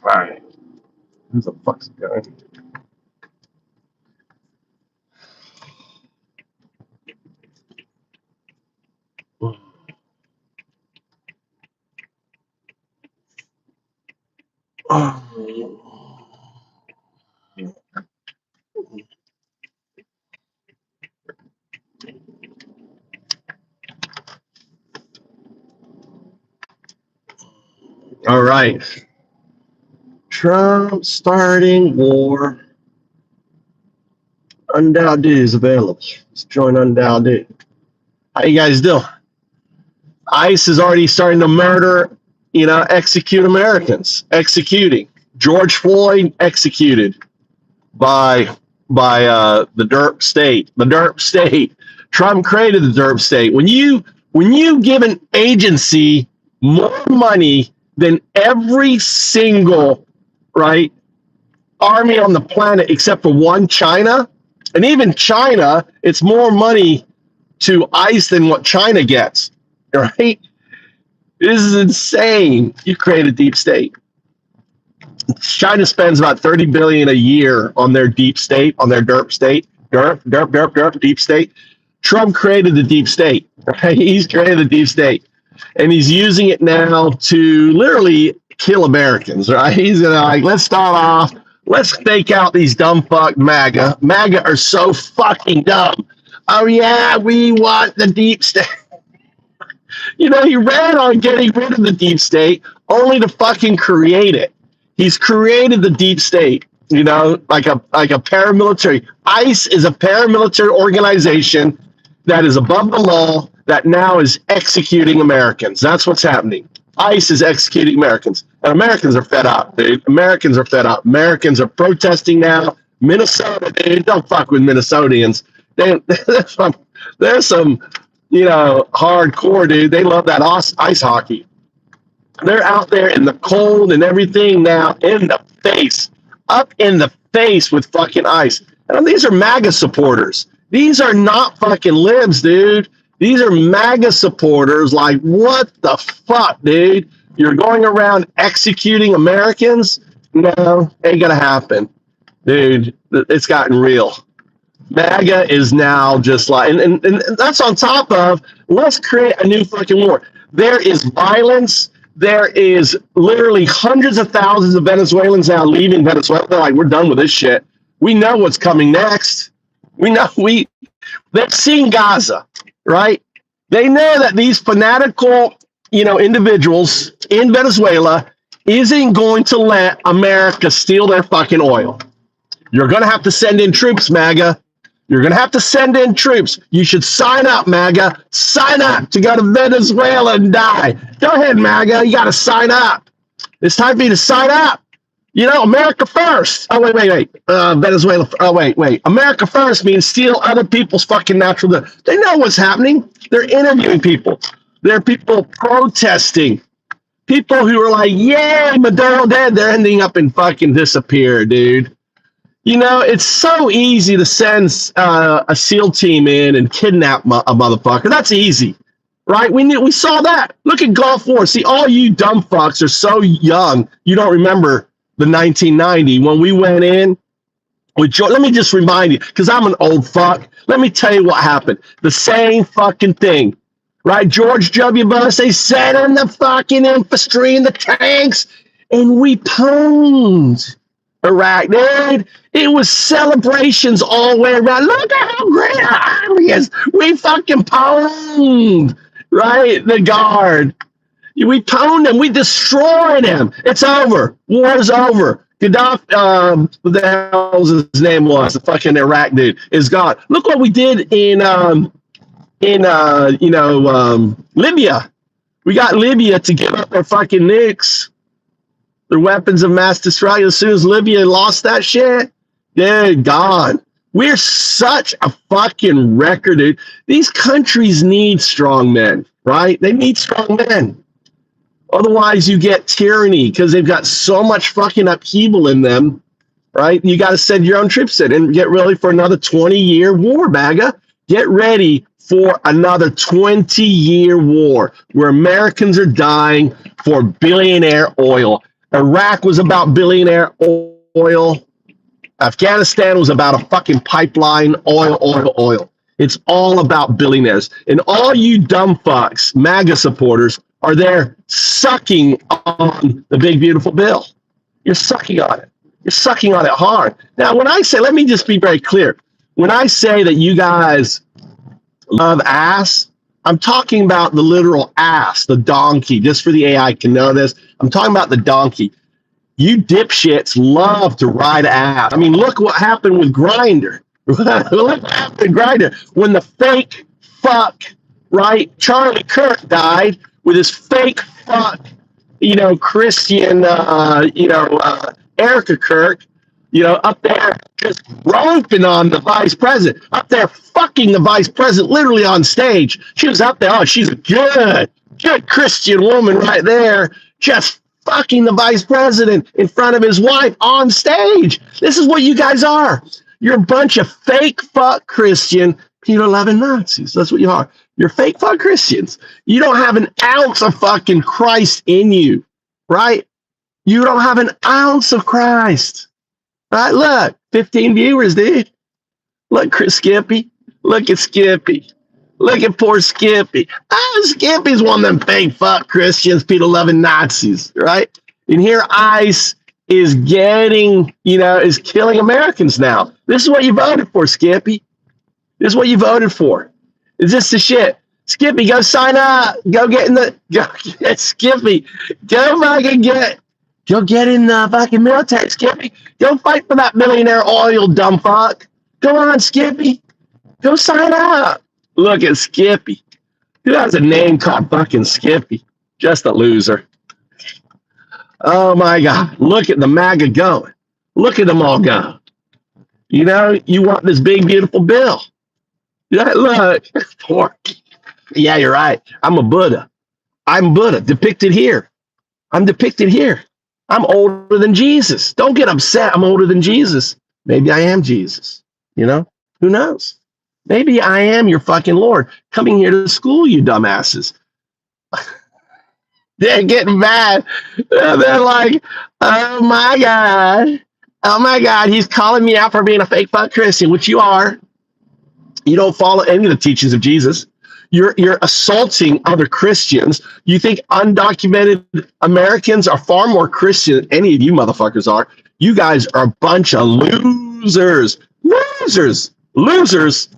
All right. Who the fuck's going? All right. Trump starting war. Undoubted is available. Let's join Undoubted. How you guys doing? ICE is already starting to murder, execute Americans. Executing. George Floyd executed by the derp state. The derp state. Trump created the derp state. When you give an agency more money than every single army on the planet except for one, China, and even China, it's more money to ICE than what China gets. Right? This is insane. You create a deep state. China spends about $30 billion a year on their deep state, on their derp state. Derp, deep state. Trump created the deep state. Right? He's created the deep state. And he's using it now to literally kill Americans, right? He's gonna let's start off, let's fake out these dumb fuck MAGA. MAGA are so fucking dumb. Oh yeah, we want the deep state. He ran on getting rid of the deep state only to fucking create it. He's created the deep state, like a paramilitary. ICE is a paramilitary organization that is above the law that now is executing Americans. That's what's happening. ICE is executing Americans. And Americans are fed up, dude. Americans are fed up. Americans are protesting now. Minnesota, dude, don't fuck with Minnesotans. There's some hardcore, dude. They love that ice hockey. They're out there in the cold and everything now, in the face, up in the face with fucking ICE. And these are MAGA supporters. These are not fucking libs, dude. These are MAGA supporters. Like, what the fuck, dude? You're going around executing Americans? No, ain't gonna happen. Dude, it's gotten real. MAGA is now just like, and that's on top of, let's create a new fucking war. There is violence. There is literally hundreds of thousands of Venezuelans now leaving Venezuela. They're like, we're done with this shit. We know what's coming next. They've seen Gaza, right? They know that these fanatical, individuals in Venezuela isn't going to let America steal their fucking oil. You're going to have to send in troops, MAGA. You're going to have to send in troops. You should sign up, MAGA. Sign up to go to Venezuela and die. Go ahead, MAGA. You got to sign up. It's time for you to sign up. America first. Oh, wait. Venezuela. Oh, wait. America first means steal other people's fucking natural. They know what's happening. They're interviewing people. There are people protesting. People who are like, yeah, Maduro dead. They're ending up in fucking disappear, dude. It's so easy to send a SEAL team in and kidnap a motherfucker. That's easy, right? We saw that. Look at Gulf War. See, all you dumb fucks are so young, you don't remember the 1990 when we went in with George. Let me just remind you, because I'm an old fuck. Let me tell you what happened. The same fucking thing, right? George W. Bush, they sent in the fucking infantry and the tanks, and we pwned Iraq, dude. It was celebrations all the way around. Look at how great our army is. We fucking pwned, right? The guard. We pwned him. We destroyed him. It's over. War's over. Gaddafi, what the hell his name was? The fucking Iraq dude is gone. Look what we did in Libya. We got Libya to give up their fucking nukes, their weapons of mass destruction. As soon as Libya lost that shit, they're gone. We're such a fucking record, dude. These countries need strong men, right? They need strong men. Otherwise, you get tyranny because they've got so much fucking upheaval in them, right? You got to send your own troops in and get ready for another 20-year war, MAGA. Get ready for another 20-year war where Americans are dying for billionaire oil. Iraq was about billionaire oil. Afghanistan was about a fucking pipeline, oil. It's all about billionaires. And all you dumb fucks, MAGA supporters, are there sucking on the big, beautiful bill. You're sucking on it. You're sucking on it hard. Now, when I say, let me just be very clear. When I say that you guys love ass, I'm talking about the literal ass, the donkey, just for the AI can know this. I'm talking about the donkey. You dipshits love to ride ass. I mean, look what happened with Grindr. Look what happened with Grindr. When the fake fuck, right, Charlie Kirk died with his fake fuck, Christian, Erica Kirk, up there just roping on the vice president, up there fucking the vice president literally on stage. She was up there. Oh, she's a good Christian woman right there, just fucking the vice president in front of his wife on stage. This is what you guys are. You're a bunch of fake fuck Christian, Peter-loving Nazis. That's what you are. You're fake fuck Christians. You don't have an ounce of fucking Christ in you, right? You don't have an ounce of Christ. Right? Look, 15 viewers, dude. Look, Chris Skippy. Look at Skippy. Look at poor Skippy. Skippy's one of them fake fuck Christians, Peter-loving Nazis, right? And here ICE is getting, is killing Americans now. This is what you voted for, Skippy. This is what you voted for. Is this the shit? Skippy, go sign up. Go get Skippy. Go get in the fucking military, Skippy. Go fight for that millionaire oil, dumb fuck. Go on, Skippy. Go sign up. Look at Skippy. Who has a name called fucking Skippy? Just a loser. Oh my God. Look at the MAGA going. Look at them all go. You want this big, beautiful bill. Look. Yeah, you're right. I'm a Buddha. I'm Buddha, depicted here. I'm depicted here. I'm older than Jesus. Don't get upset. I'm older than Jesus. Maybe I am Jesus. Who knows? Maybe I am your fucking Lord coming here to school, you dumbasses. They're getting mad. They're like, oh my God, he's calling me out for being a fake fuck Christian, which you are. You don't follow any of the teachings of Jesus. You're assaulting other Christians. You think undocumented Americans are far more Christian than any of you motherfuckers are. You guys are a bunch of losers. Losers.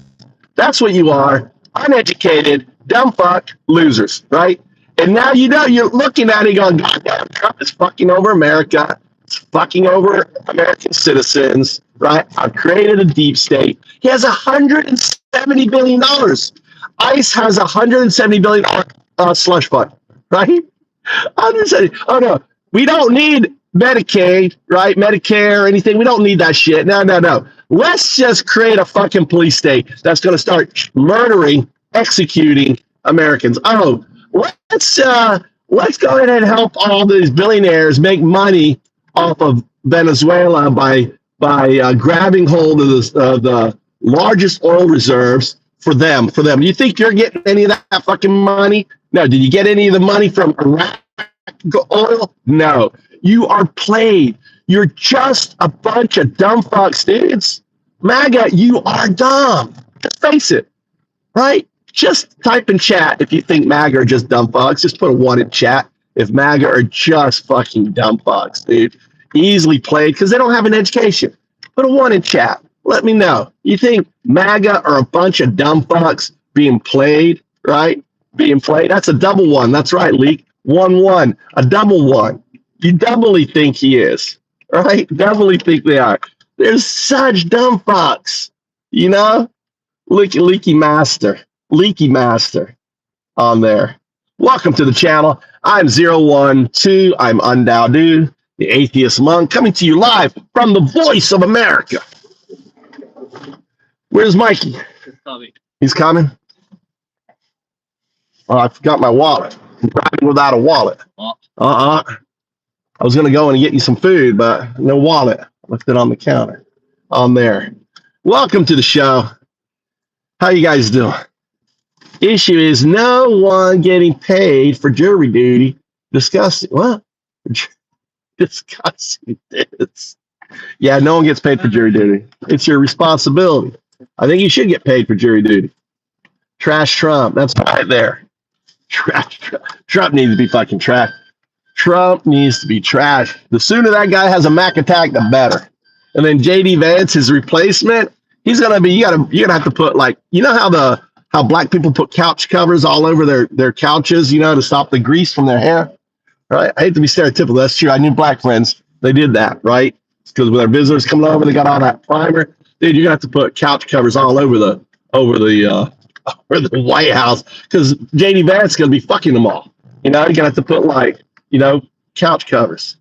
That's what you are. Uneducated, dumb fuck, losers, right? And now you're looking at it going, God damn, Trump is fucking over America. It's fucking over American citizens, right? I've created a deep state. He has $170 billion. ICE has $170 billion slush fund, right? 170. Oh no, we don't need Medicaid, right? Medicare, anything. We don't need that shit. No. Let's just create a fucking police state that's going to start murdering, executing Americans. Oh, let's go ahead and help all these billionaires make money off of Venezuela by grabbing hold of the largest oil reserves for them. You think you're getting any of that fucking money? No. Did you get any of the money from Iraq oil? No. You are played. You're just a bunch of dumb fucks, dudes. MAGA, you are dumb. Just face it, right? Just type in chat if you think MAGA are just dumb fucks. Just put a 1 in chat if MAGA are just fucking dumb fucks, dude. Easily played because they don't have an education. Put a 1 in chat. Let me know. You think MAGA are a bunch of dumb fucks being played, right? Being played. That's a double 1. That's right, Leak. 1-1. A double 1. You doubly think he is, right? Doubly think they are. They're such dumb fucks, Leaky Master on there. Welcome to the channel. I'm 012. I'm Undao Dude, the atheist monk, coming to you live from the voice of America. Where's Mikey? He's coming. Oh, I forgot my wallet. I'm driving without a wallet. I was going to go and get you some food, but no wallet. Left it on the counter on there. Welcome to the show. How you guys doing? Issue is no one getting paid for jury duty. Disgusting. What? discussing this. Yeah, no one gets paid for jury duty. It's your responsibility. I think you should get paid for jury duty. Trash Trump. That's right there. Trash Trump. Trump needs to be fucking trashed. Trump needs to be trashed. The sooner that guy has a Mac attack, the better. And then JD Vance, his replacement, he's gonna be. You're gonna have to put, like, you know how black people put couch covers all over their couches, you know, to stop the grease from their hair. Right? I hate to be stereotypical. That's true. I knew black friends. They did that, right? Because with our visitors coming over, they got all that primer. Dude, you're gonna have to put couch covers all over the White House, because JD Vance is gonna be fucking them all. You know, you're gonna have to put, like, you know, couch covers.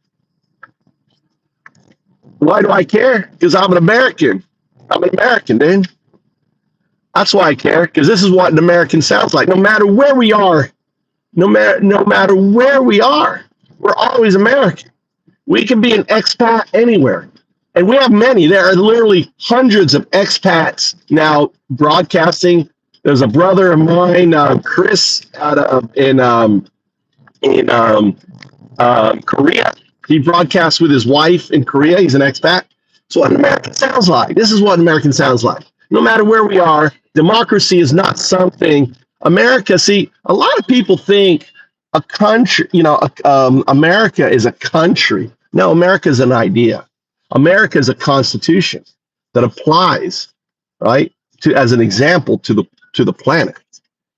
Why do I care? Because I'm an American. I'm an American, dude. That's why I care, because this is what an American sounds like. No matter where we are, no matter where we are, we're always American. We can be an expat anywhere. And we have many. There are literally hundreds of expats now broadcasting. There's a brother of mine, Chris, in Korea. He broadcasts with his wife in Korea. He's an expat. That's what an American sounds like. This is what an American sounds like. No matter where we are, democracy is not something. America, see, a lot of people think a country, you know, America is a country. No, America is an idea. America is a constitution that applies, right, to, as an example, to the planet.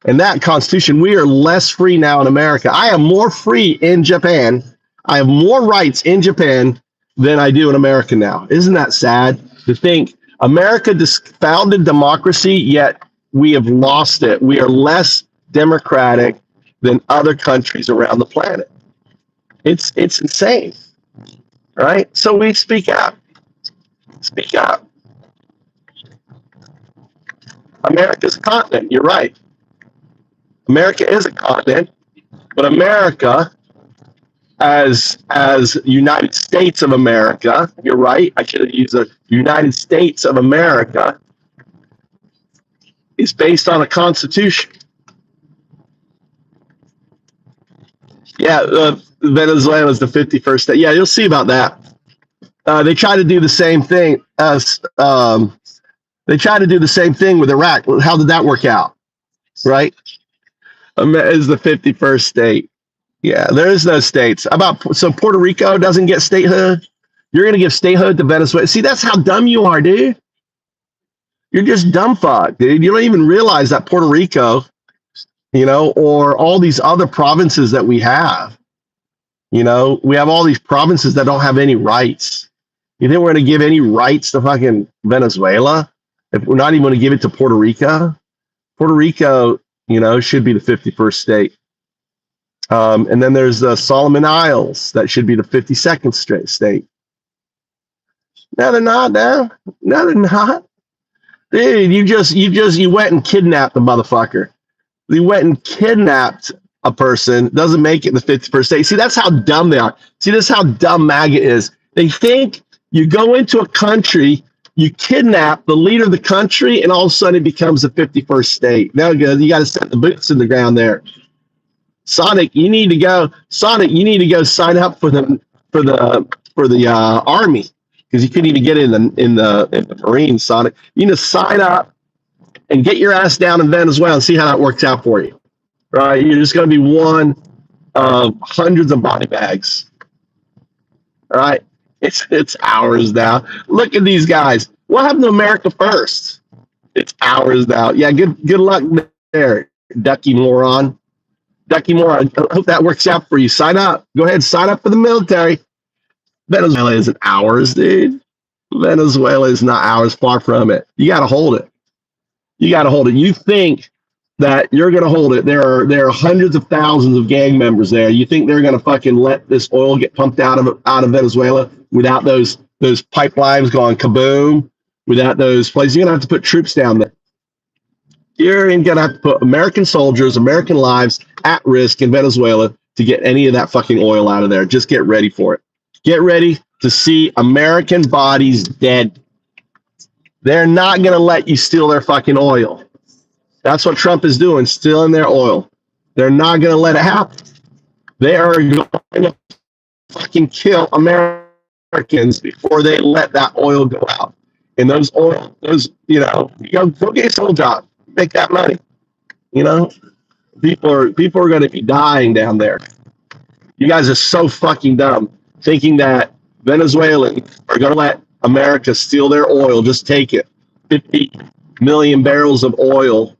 And that constitution, we are less free now in America. I am more free in Japan. I have more rights in Japan than I do in America now. Isn't that sad to think America founded democracy, yet we have lost it. We are less democratic than other countries around the planet. It's insane, right? So we speak out. Speak out. America's a continent. You're right. America is a continent, but America, as United States of America, you're right. I should have used the United States of America, is based on a constitution. Yeah, Venezuela is the 51st state. Yeah, you'll see about that. They try to do the same thing as they try to do the same thing with Iraq. How did that work out? Right? Is the 51st state. Yeah, there is no states. So Puerto Rico doesn't get statehood. You're gonna give statehood to Venezuela. See, that's how dumb you are, dude. You're just dumb fuck, dude. You don't even realize that Puerto Rico, you know, or all these other provinces that we have. You know, we have all these provinces that don't have any rights. You think we're going to give any rights to fucking Venezuela if we're not even going to give it to Puerto Rico? Puerto Rico, you know, should be the 51st state. And then there's the Solomon Isles that should be the 52nd state. No, they're not. No, they're not. Dude, you went and kidnapped the motherfucker. You went and kidnapped a person, doesn't make it the 51st state. See, that's how dumb they are. See, this is how dumb MAGA is. They think you go into a country, you kidnap the leader of the country, and all of a sudden it becomes the 51st state. Now you got to set the boots in the ground there. Sonic, you need to go sign up for the army, because you couldn't even get in the Marines, Sonic. You need to sign up and get your ass down in Venezuela and see how that works out for you. Right? You're just going to be one of hundreds of body bags. All right? It's ours now. Look at these guys. What happened to America first? It's ours now. Yeah, good luck there, Ducky moron. Ducky moron. I hope that works out for you. Sign up. Go ahead, sign up for the military. Venezuela isn't ours, dude. Venezuela is not ours. Far from it. You got to hold it. You got to hold it. You think that you're going to hold it. There are hundreds of thousands of gang members there. You think they're going to fucking let this oil get pumped out of Venezuela without those pipelines going kaboom, without those places? You're going to have to put troops down there. You're going to have to put American soldiers, American lives at risk in Venezuela to get any of that fucking oil out of there. Just get ready for it. Get ready to see American bodies dead. They're not going to let you steal their fucking oil. That's what Trump is doing, stealing their oil. They're not going to let it happen. They are going to fucking kill Americans before they let that oil go out. And go get your old job, make that money. You know, people are going to be dying down there. You guys are so fucking dumb, thinking that Venezuelans are going to let America steal their oil. Just take it, 50 million barrels of oil,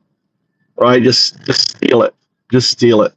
right? Just steal it. Just steal it.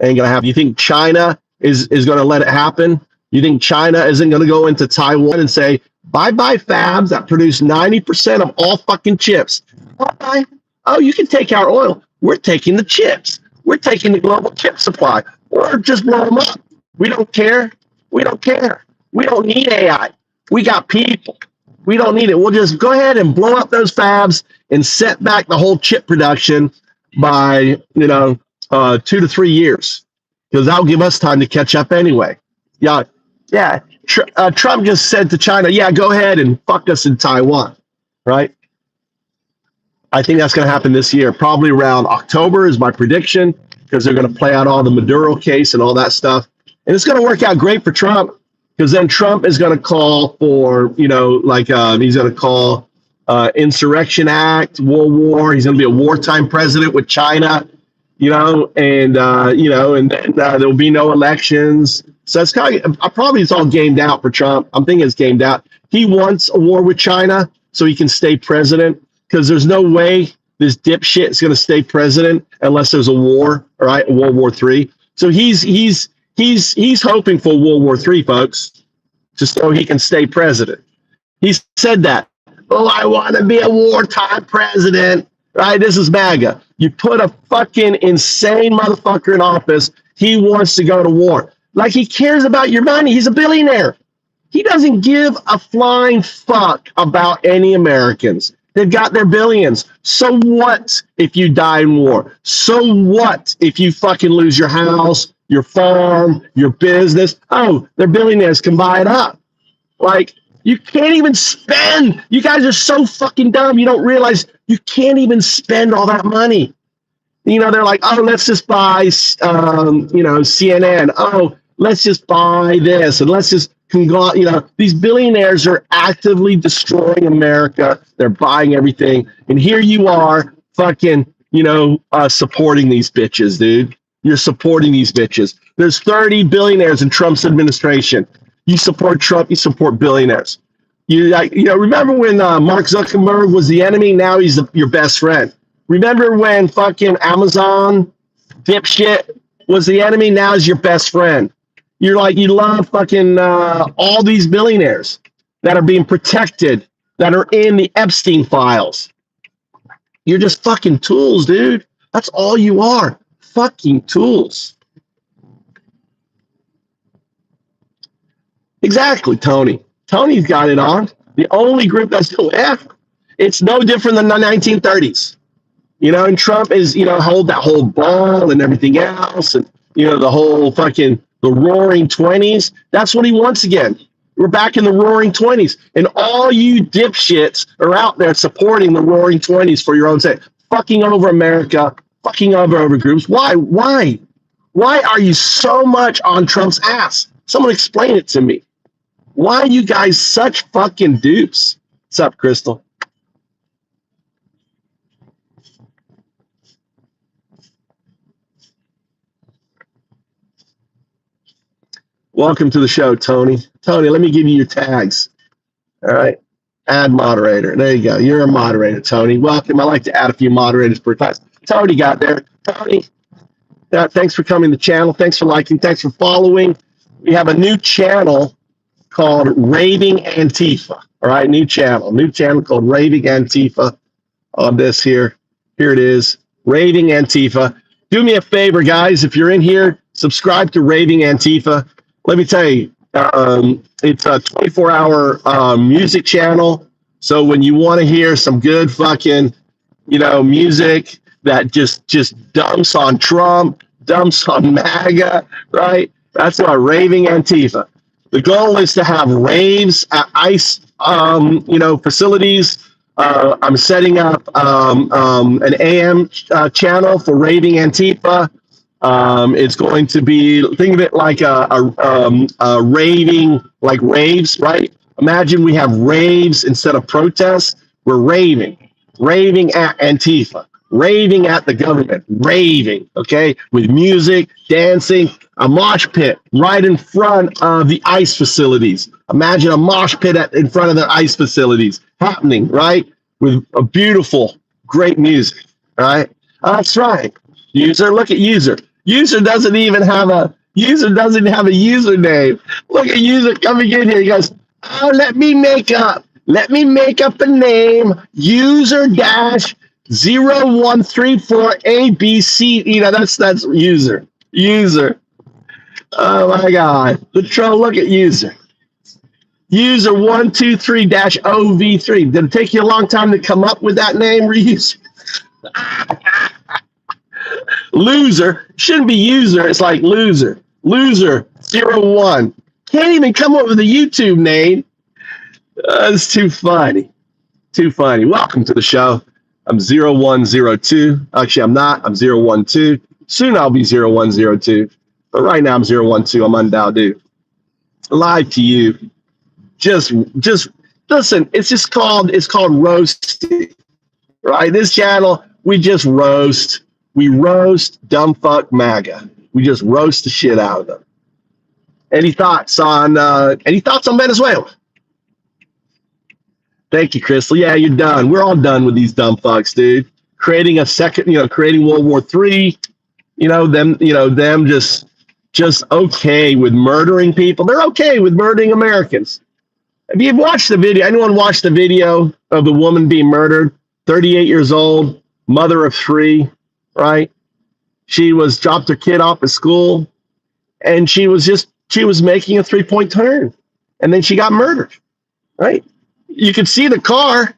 Ain't gonna happen. You think China is going to let it happen? You think China isn't going to go into Taiwan and say, bye-bye fabs that produce 90% of all fucking chips? Bye-bye. Oh, you can take our oil. We're taking the chips. We're taking the global chip supply. Or just blow them up. We don't care. We don't care. We don't need AI. We got people. We don't need it. We'll just go ahead and blow up those fabs and set back the whole chip production by, 2 to 3 years, because that'll give us time to catch up anyway. Yeah. Trump just said to China, yeah, go ahead and fuck us in Taiwan, right? I think that's going to happen this year, probably around October is my prediction, because they're going to play out all the Maduro case and all that stuff. And it's going to work out great for Trump, because then Trump is going to call for, he's going to call Insurrection Act, World War. He's going to be a wartime president with China, and there'll be no elections. So it's probably it's all gamed out for Trump. I'm thinking it's gamed out. He wants a war with China so he can stay president, because there's no way this dipshit is going to stay president unless there's a war, all right, World War III. So he's hoping for World War III, folks, just so he can stay president. He said that. Oh, I want to be a wartime president, right? This is MAGA. You put a fucking insane motherfucker in office. He wants to go to war. Like he cares about your money. He's a billionaire. He doesn't give a flying fuck about any Americans. They've got their billions. So what if you die in war? So what if you fucking lose your house, your farm, your business? Oh, they're billionaires, can buy it up. Like, you can't even spend. You guys are so fucking dumb. You don't realize you can't even spend all that money. They're like, oh, let's just buy, CNN. Oh, let's just buy this, and let's just these billionaires are actively destroying America. They're buying everything. And here you are fucking, supporting these bitches, dude. You're supporting these bitches. There's 30 billionaires in Trump's administration. You support Trump, you support billionaires. Remember when Mark Zuckerberg was the enemy? Now he's your best friend. Remember when fucking Amazon dipshit was the enemy? Now he's your best friend. You love fucking all these billionaires that are being protected, that are in the Epstein files. You're just fucking tools, dude. That's all you are. Fucking tools. Exactly, Tony. Tony's got it on. The only group that's still it's no different than the 1930s. And Trump is, hold that whole ball and everything else. And, the whole fucking the roaring 20s. That's what he wants again. We're back in the roaring 20s. And all you dipshits are out there supporting the roaring 20s for your own sake. Fucking over America, fucking over groups. Why? Why are you so much on Trump's ass? Someone explain it to me. Why are you guys such fucking dupes? What's up, Crystal? Welcome to the show, Tony. Tony, let me give you your tags. All right. Add moderator. There you go. You're a moderator, Tony. Welcome. I like to add a few moderators per class. Tony got there. Tony, thanks for coming to the channel. Thanks for liking. Thanks for following. We have a new channel called Raving Antifa. All right. New channel called Raving Antifa on this here. Here it is. Raving Antifa. Do me a favor, guys. If you're in here, subscribe to Raving Antifa. Let me tell you, it's a 24-hour music channel. So when you want to hear some good fucking, music that just dumps on Trump, dumps on MAGA, right? That's our Raving Antifa. The goal is to have raves at ICE, facilities. I'm setting up an AM channel for Raving Antifa. It's going to be, think of it like a raving, like raves, right? Imagine we have raves instead of protests. We're raving at Antifa, raving at the government, raving, okay, with music, dancing, a mosh pit right in front of the ICE facilities. Imagine a mosh pit in front of the ICE facilities happening, right? With a beautiful, great music, right? That's right. User, look at user. User doesn't even have a username. Look at user coming in here. He goes, oh, let me make up a name. User dash 0134 ABC. You know, that's user. User. Oh my God. The troll, look at user. User 123 OV3. Did it take you a long time to come up with that name, Reese? Loser shouldn't be user. It's like loser. Loser 01. Can't even come up with a YouTube name. It's too funny. Too funny. Welcome to the show. I'm 0102. Actually, I'm not. I'm 012. Soon I'll be 0102. But right now I'm 012. I'm undoubt. Live to you. Just listen. It's called roasting. Right? This channel, we just roast. We roast dumb fuck MAGA. We just roast the shit out of them. Any thoughts on Venezuela? Thank you, Crystal. Yeah, you're done. We're all done with these dumb fucks, dude. Creating a second, creating World War III. Them just okay with murdering people. They're okay with murdering Americans. Have you watched the video? Anyone watched the video of the woman being murdered? 38 years old, mother of 3. Right? She was dropped her kid off at school, and she was making a 3-point turn, and then she got murdered. Right? You could see the car.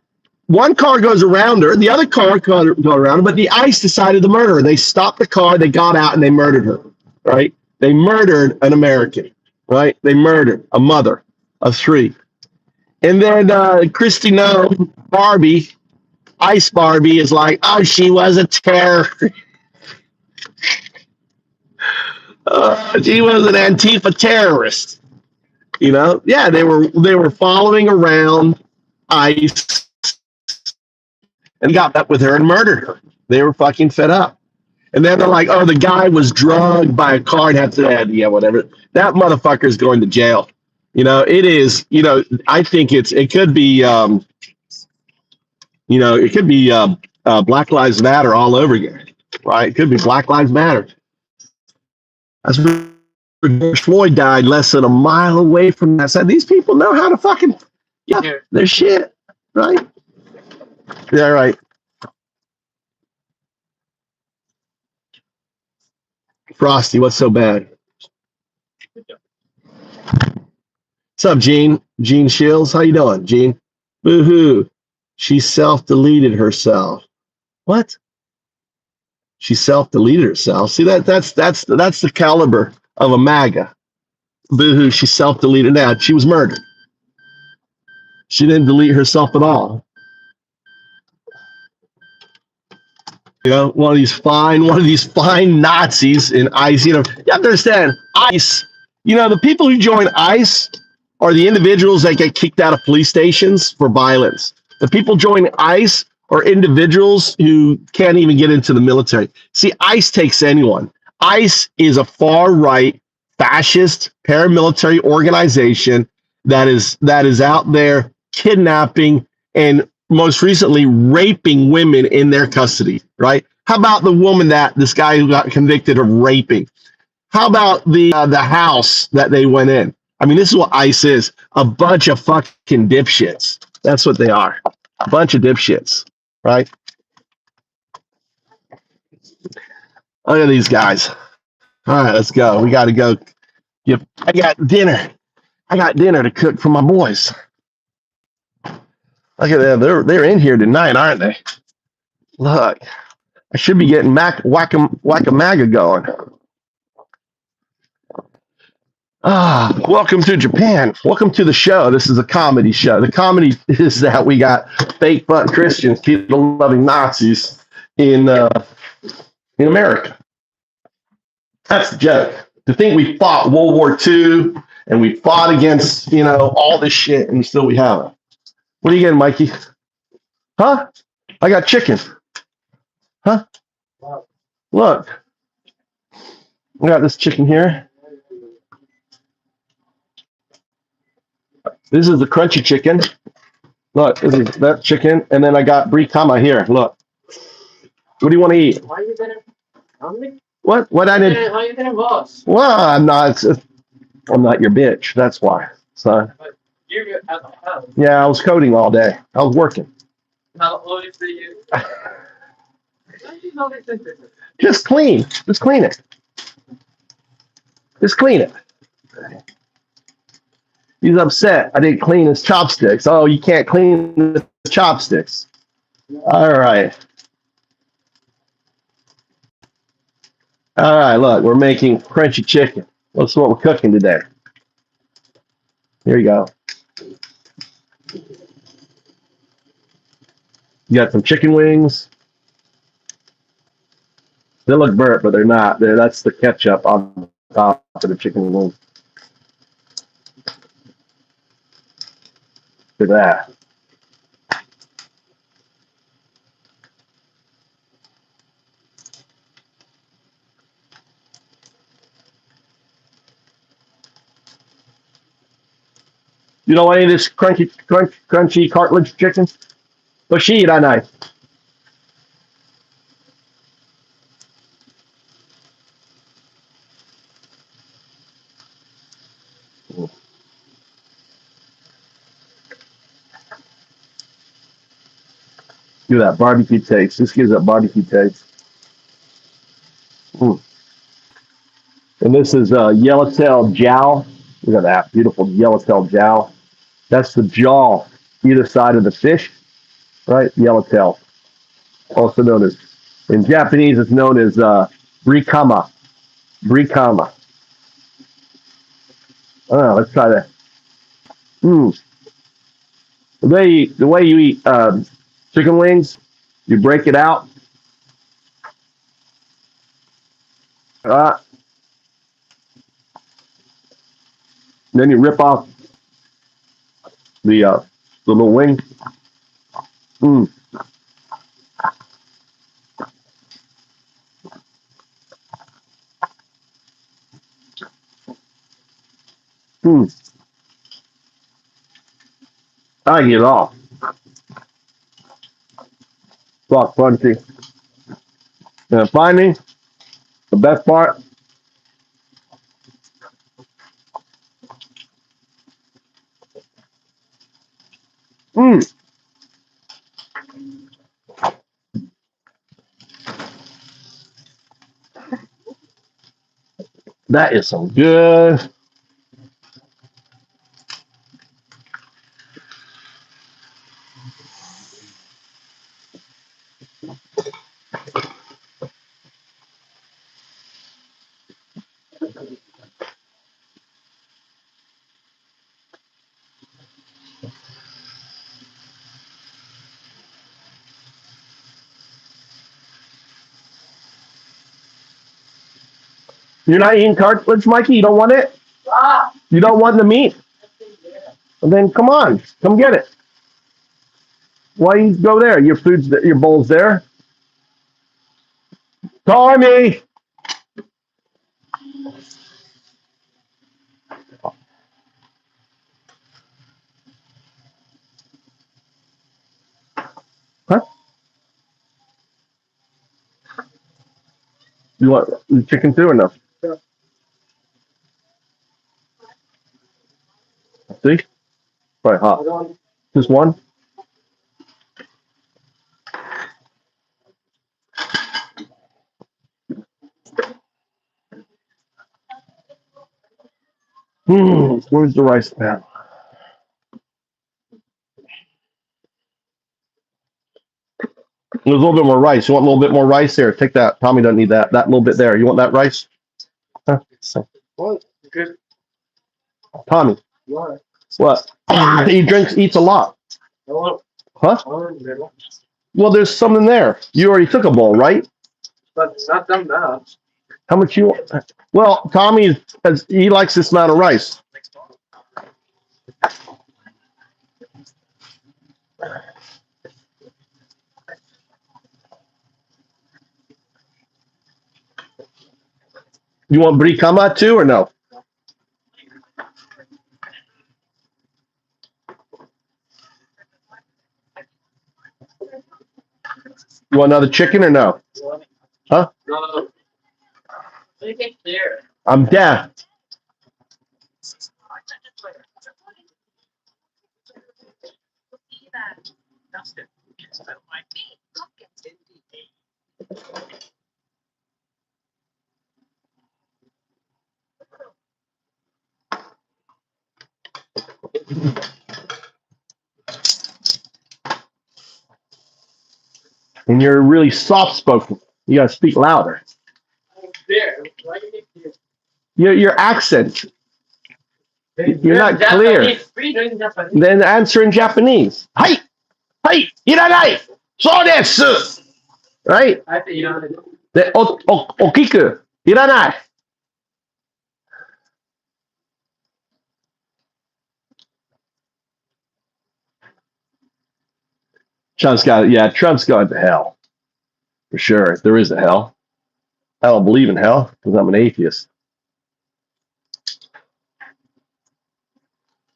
One car goes around her, the other car goes around her, but the ICE decided to murder her. They stopped the car, they got out, and they murdered her. Right? They murdered an American. Right? They murdered a mother of 3. And then Christy No Barbie. Ice Barbie is like, oh, she was a terrorist. She was an Antifa terrorist. Yeah, they were following around ICE and got up with her and murdered her. They were fucking fed up. And then they're like, oh, the guy was drugged by a car and had to, yeah, whatever. That motherfucker's going to jail. It is, I think it could be, it could be Black Lives Matter all over again, right? It could be Black Lives Matter. That's where George Floyd died less than a mile away from that. So these people know how to fucking, their shit, right? Yeah, right. Frosty, what's so bad? What's up, Gene? Gene Shields, how you doing, Gene? Boo-hoo. She self-deleted herself. What? She self-deleted herself. See, that's the caliber of a MAGA. Boo-hoo, she self-deleted. Now, she was murdered. She didn't delete herself at all. One of these fine Nazis in ICE. You have to understand, ICE, the people who join ICE are the individuals that get kicked out of police stations for violence. The people joining ICE are individuals who can't even get into the military. See, ICE takes anyone. ICE is a far-right, fascist, paramilitary organization that is out there kidnapping and most recently raping women in their custody, right? How about the woman this guy who got convicted of raping? How about the house that they went in? I mean, this is what ICE is. A bunch of fucking dipshits. That's what they are. A bunch of dipshits, right? Look at these guys. All right, let's go. We got to go. I got dinner. To cook for my boys. Look at them. They're in here tonight, aren't they? Look, I should be getting Whack-A-Maga going. Welcome to Japan. Welcome to the show. This is a comedy show. The comedy is that we got fake butt Christians, people loving Nazis in America. That's the joke. To think we fought World War II and we fought against, all this shit and still we haven't. What are you getting, Mikey? Huh? I got chicken. Huh? Look. I got this chicken here. This is the crunchy chicken. Look, this is that chicken. And then I got brie kama here. Look. What do you want to eat? Why are you getting hungry? What? What I did? Why are you getting lost? Well, I'm not. I'm not your bitch. That's why. So. You're at the house. Yeah, I was coding all day. I was working. How old is you? Just clean. Just clean it. Just clean it. He's upset. I didn't clean his chopsticks. Oh, you can't clean the chopsticks. All right. All right, look, we're making crunchy chicken. That's what we're cooking today. Here you go. You got some chicken wings. They look burnt, but they're not. That's the ketchup on top of the chicken wings. Look at that. You don't want any of this crunchy cartilage chicken? But she eat, I know. Give that barbecue taste. This gives that barbecue taste. Mm. And this is yellowtail jowl. Look at that beautiful yellowtail jowl. That's the jaw, either side of the fish, right? Yellowtail, also known as, in Japanese, it's known as rikama. Rikama. Oh, let's try that. Mm. The way you eat chicken wings, you break it out. Uh, then you rip off the little wing. Mm. Mm. I get it all. Soft, crunchy. And finally, the best part. Mm. That is some good. You're not eating cartilage, Mikey? You don't want it? You don't want the meat? And then come on, come get it. Why you go there? Your food's, your bowl's there. Tommy! Huh? You want the chicken too or no? See? Probably hot. Just one? Where's the rice pan? There's a little bit more rice. You want a little bit more rice there? Take that. Tommy doesn't need that. That little bit there. You want that rice? Huh? What? Good. Tommy. What? What? He eats a lot. Hello. Huh? Well, there's some in there. You already took a bowl, right? But it's not done now. How much you want? Well, Tommy, he likes this amount of rice. You want brie kama too or no? You want another chicken or no? Huh? No. Make it clear. I'm deaf. And you're really soft spoken. You gotta speak louder. There. Why you make clear? Your accent. You're not clear. Japanese. What are you doing in Japanese? Then answer in Japanese. Hi, hi, iranai. So desu. Right? I think you know how to do it. The okiku. Iranai. Trump's going to hell. For sure. If there is a hell. I don't believe in hell because I'm an atheist.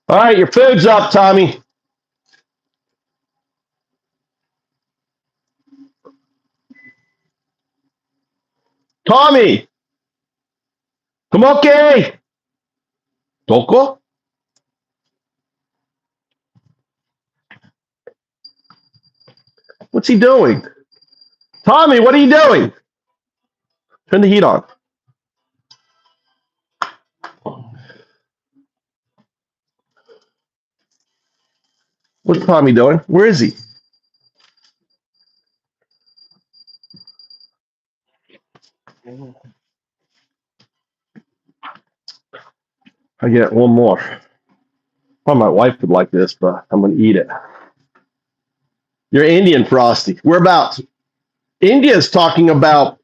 All right, your food's up, Tommy. Tommy! Tomoke! Doko? What's he doing? Tommy, what are you doing? Turn the heat on. What's Tommy doing? Where is he? I get one more. Well, my wife would like this, but I'm going to eat it. You're Indian Frosty. Whereabouts? India's talking about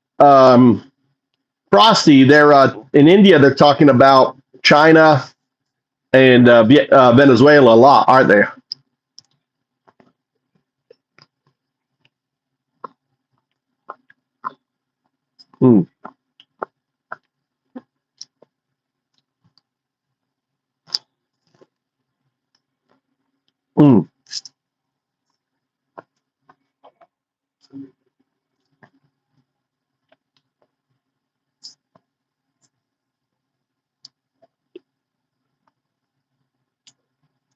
Frosty. They're in India. They're talking about China and Venezuela a lot, aren't they? Hmm. Hmm.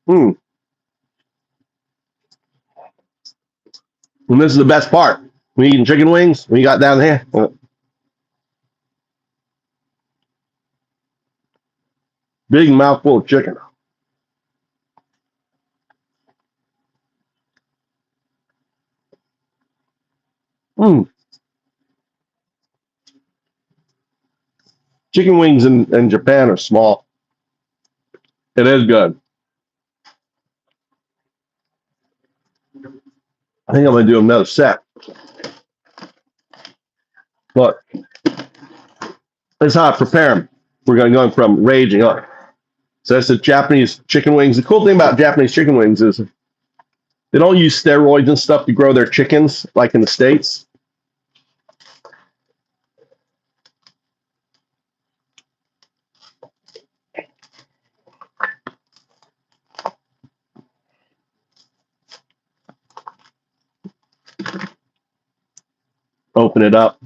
Hmm. And this is the best part. We eating chicken wings. We got down here. Big mouthful of chicken. Hmm. Chicken wings in Japan are small. It is good. I think I'm going to do another set. But that's how I prepare them. We're going to go from raging up. So that's the Japanese chicken wings. The cool thing about Japanese chicken wings is they don't use steroids and stuff to grow their chickens like in the States. Open it up.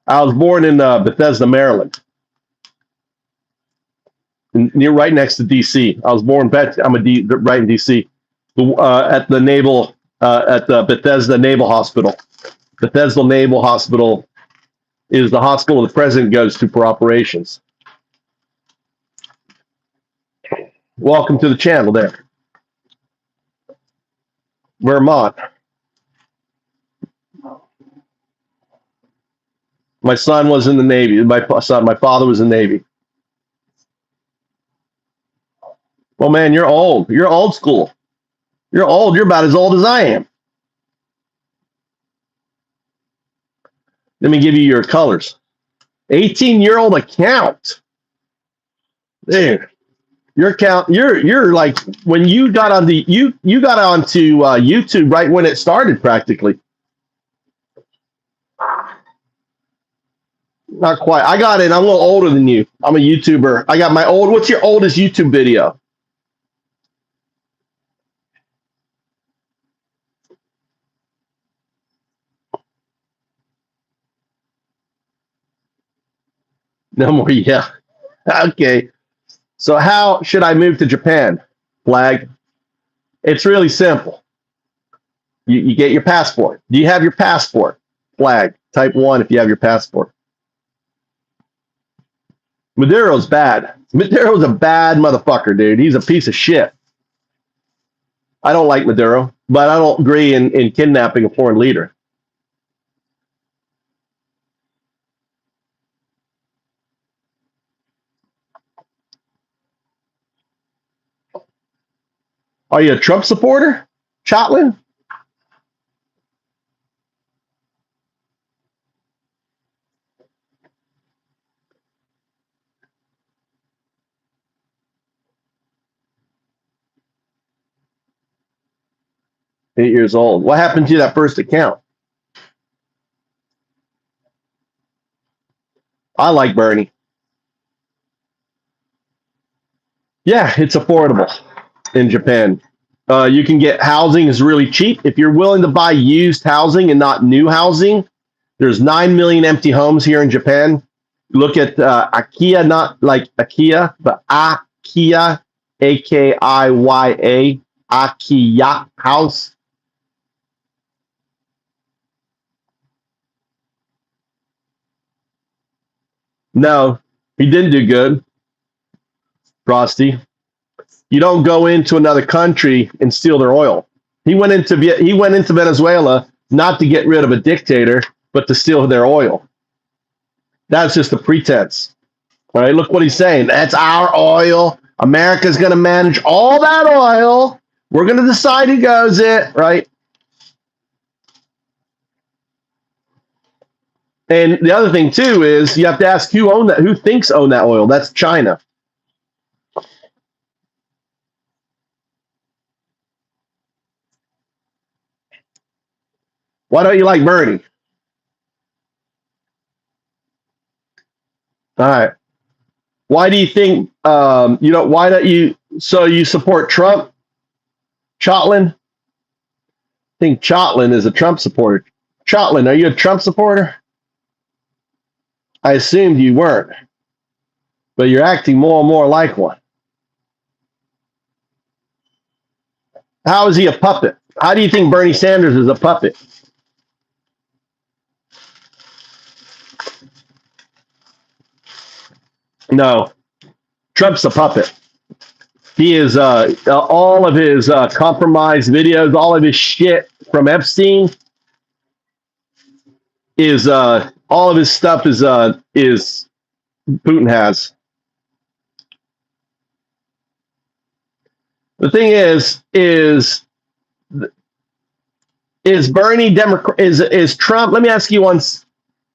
I was born in Bethesda, Maryland, near right next to D.C. I was born. Right in D.C. At the naval at the Bethesda Naval Hospital. Bethesda Naval Hospital is the hospital the president goes to for operations. Welcome to the channel there. Vermont. My son was in the Navy. My father was in the Navy. Well, man, you're old. You're old school. You're old. You're about as old as I am. Let me give you your colors. 18-year-old account. There. Your account, you're like when you got on the you got onto YouTube right when it started practically. Not quite. I got it. I'm a little older than you. I'm a YouTuber. I got my old. What's your oldest YouTube video? No more. Yeah. Okay. So how should I move to Japan? Flag. It's really simple. You get your passport. Do you have your passport? Flag. Type 1 if you have your passport. Maduro's bad. Maduro's a bad motherfucker, dude. He's a piece of shit. I don't like Maduro, but I don't agree in kidnapping a foreign leader. Are you a Trump supporter, Chotlin? Years old. What happened to that first account? I like Bernie. Yeah, it's affordable in Japan. You can get housing is really cheap. If you're willing to buy used housing and not new housing, there's 9 million empty homes here in Japan. Look at Akiya, not like IKEA, but Akiya, Akiya, Akiya house. No, he didn't do good, Frosty. You don't go into another country and steal their oil. He went into Venezuela not to get rid of a dictator, but to steal their oil. That's just a pretense. All right, look what he's saying. That's our oil. America's going to manage all that oil. We're going to decide who goes it, right? And the other thing too is you have to ask who own that, who thinks own that oil. That's China. Why don't you like Bernie? All right. Why do you think why don't you so you support Trump? Chotlin? I think Chotlin is a Trump supporter. Chotlin, are you a Trump supporter? I assumed you weren't, but you're acting more and more like one. How is he a puppet? How do you think Bernie Sanders is a puppet? No, Trump's a puppet. He is all of his compromised videos, all of his shit from Epstein is all of his stuff is Putin has. The thing is Bernie Democrat is Trump? Let me ask you once.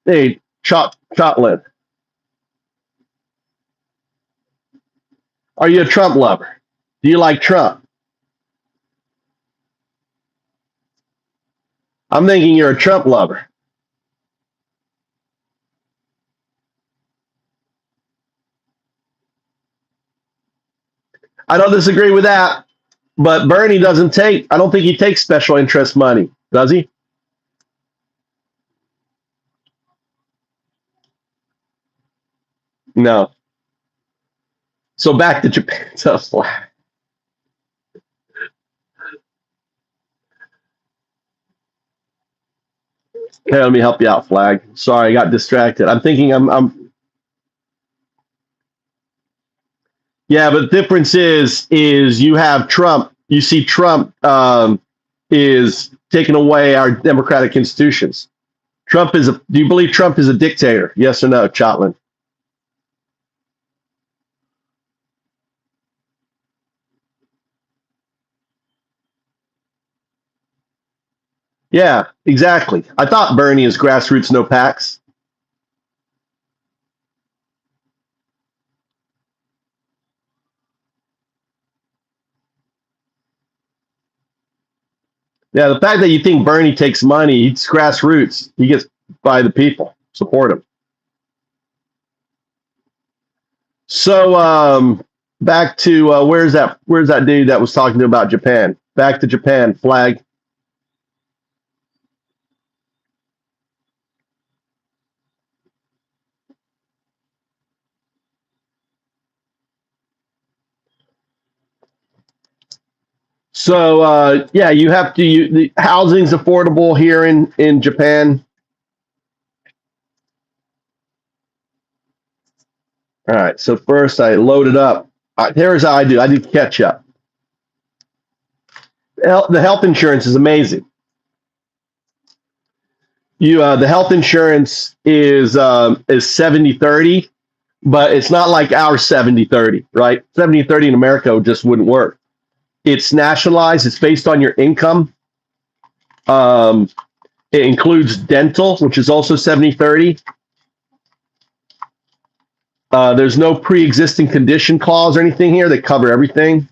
Hey, Chotlin, are you a Trump lover? Do you like Trump? I'm thinking you're a Trump lover. I don't disagree with that, but Bernie doesn't take. I don't think he takes special interest money, does he? No. So back to Japan. So, okay, let me help you out, Flag. Sorry, I got distracted. I'm thinking I'm yeah, but the difference is you have Trump. You see Trump is taking away our democratic institutions. Trump is a. Do you believe Trump is a dictator? Yes or no, Chotlin? Yeah, exactly. I thought Bernie is grassroots, no packs. Yeah, the fact that you think Bernie takes money, he's grassroots. He gets by the people. Support him. So back to where's that dude that was talking about Japan? Back to Japan, flag. So yeah, you have to. The housing's affordable here in Japan. All right. So first, I load it up. Here's how I do. I do catch up. The health insurance is amazing. The health insurance is 70/30, but it's not like our 70/30, right? 70/30 in America just wouldn't work. It's nationalized. It's based on your income. Um, it includes dental, which is also 70/30. There's no pre-existing condition clause or anything here. They cover everything.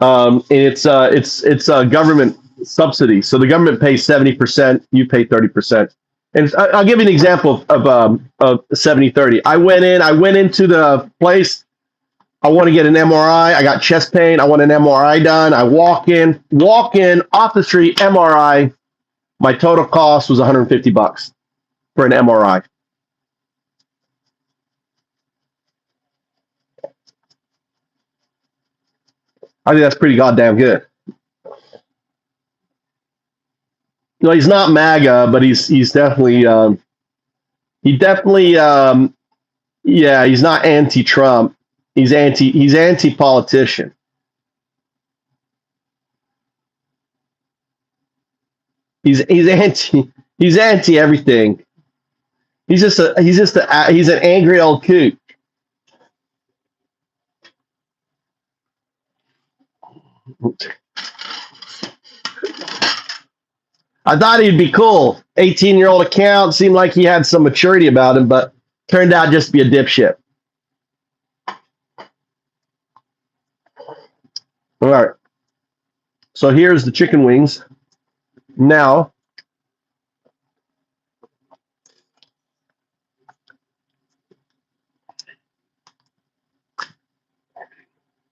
And it's a government subsidy. So the government pays 70%, you pay 30%. And I'll give you an example of 70/30. I went into the place. I want to get an MRI. I got chest pain. I want an MRI done. I walk in off the street, MRI. My total cost was $150 for an MRI. I think that's pretty goddamn good. No, he's not MAGA, but he's definitely yeah, he's not anti-Trump. He's anti-politician. He's anti everything. He's an angry old coot. I thought he'd be cool. 18-year-old account, seemed like he had some maturity about him, but turned out just to be a dipshit. All right. So here's the chicken wings. Now,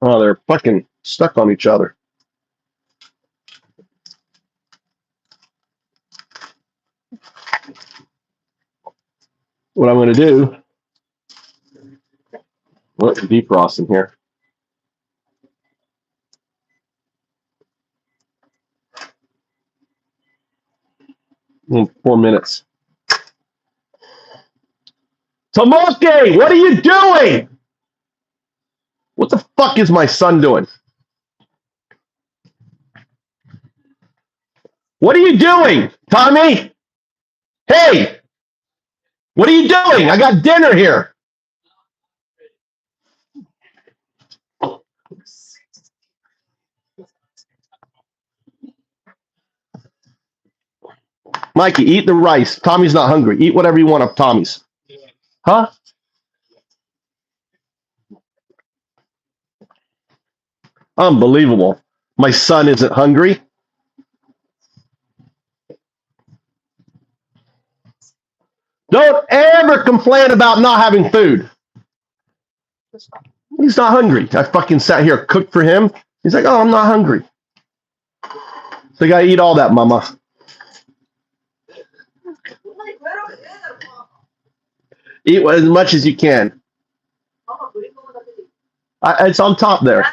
oh, they're fucking stuck on each other. What I'm going to do, let's defrost in here. 4 minutes. Tomoke, what are you doing? What the fuck is my son doing? What are you doing, Tommy? Hey, what are you doing? I got dinner here. Mikey, eat the rice. Tommy's not hungry. Eat whatever you want of Tommy's. Huh? Unbelievable. My son isn't hungry. Don't ever complain about not having food. He's not hungry. I fucking sat here, cooked for him. He's like, oh, I'm not hungry. So you gotta eat all that, mama. Eat as much as you can. It's on top there.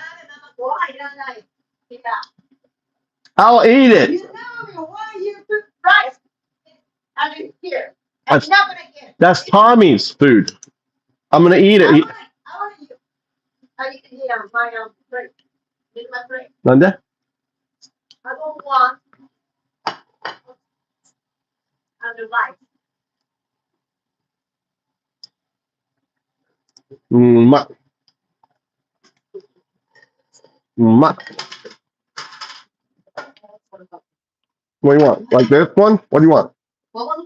I'll eat it. That's Tommy's food. I'm gonna eat it. ¿Dónde? Ma. Ma. What do you want? Like this one? What do you want? Oh,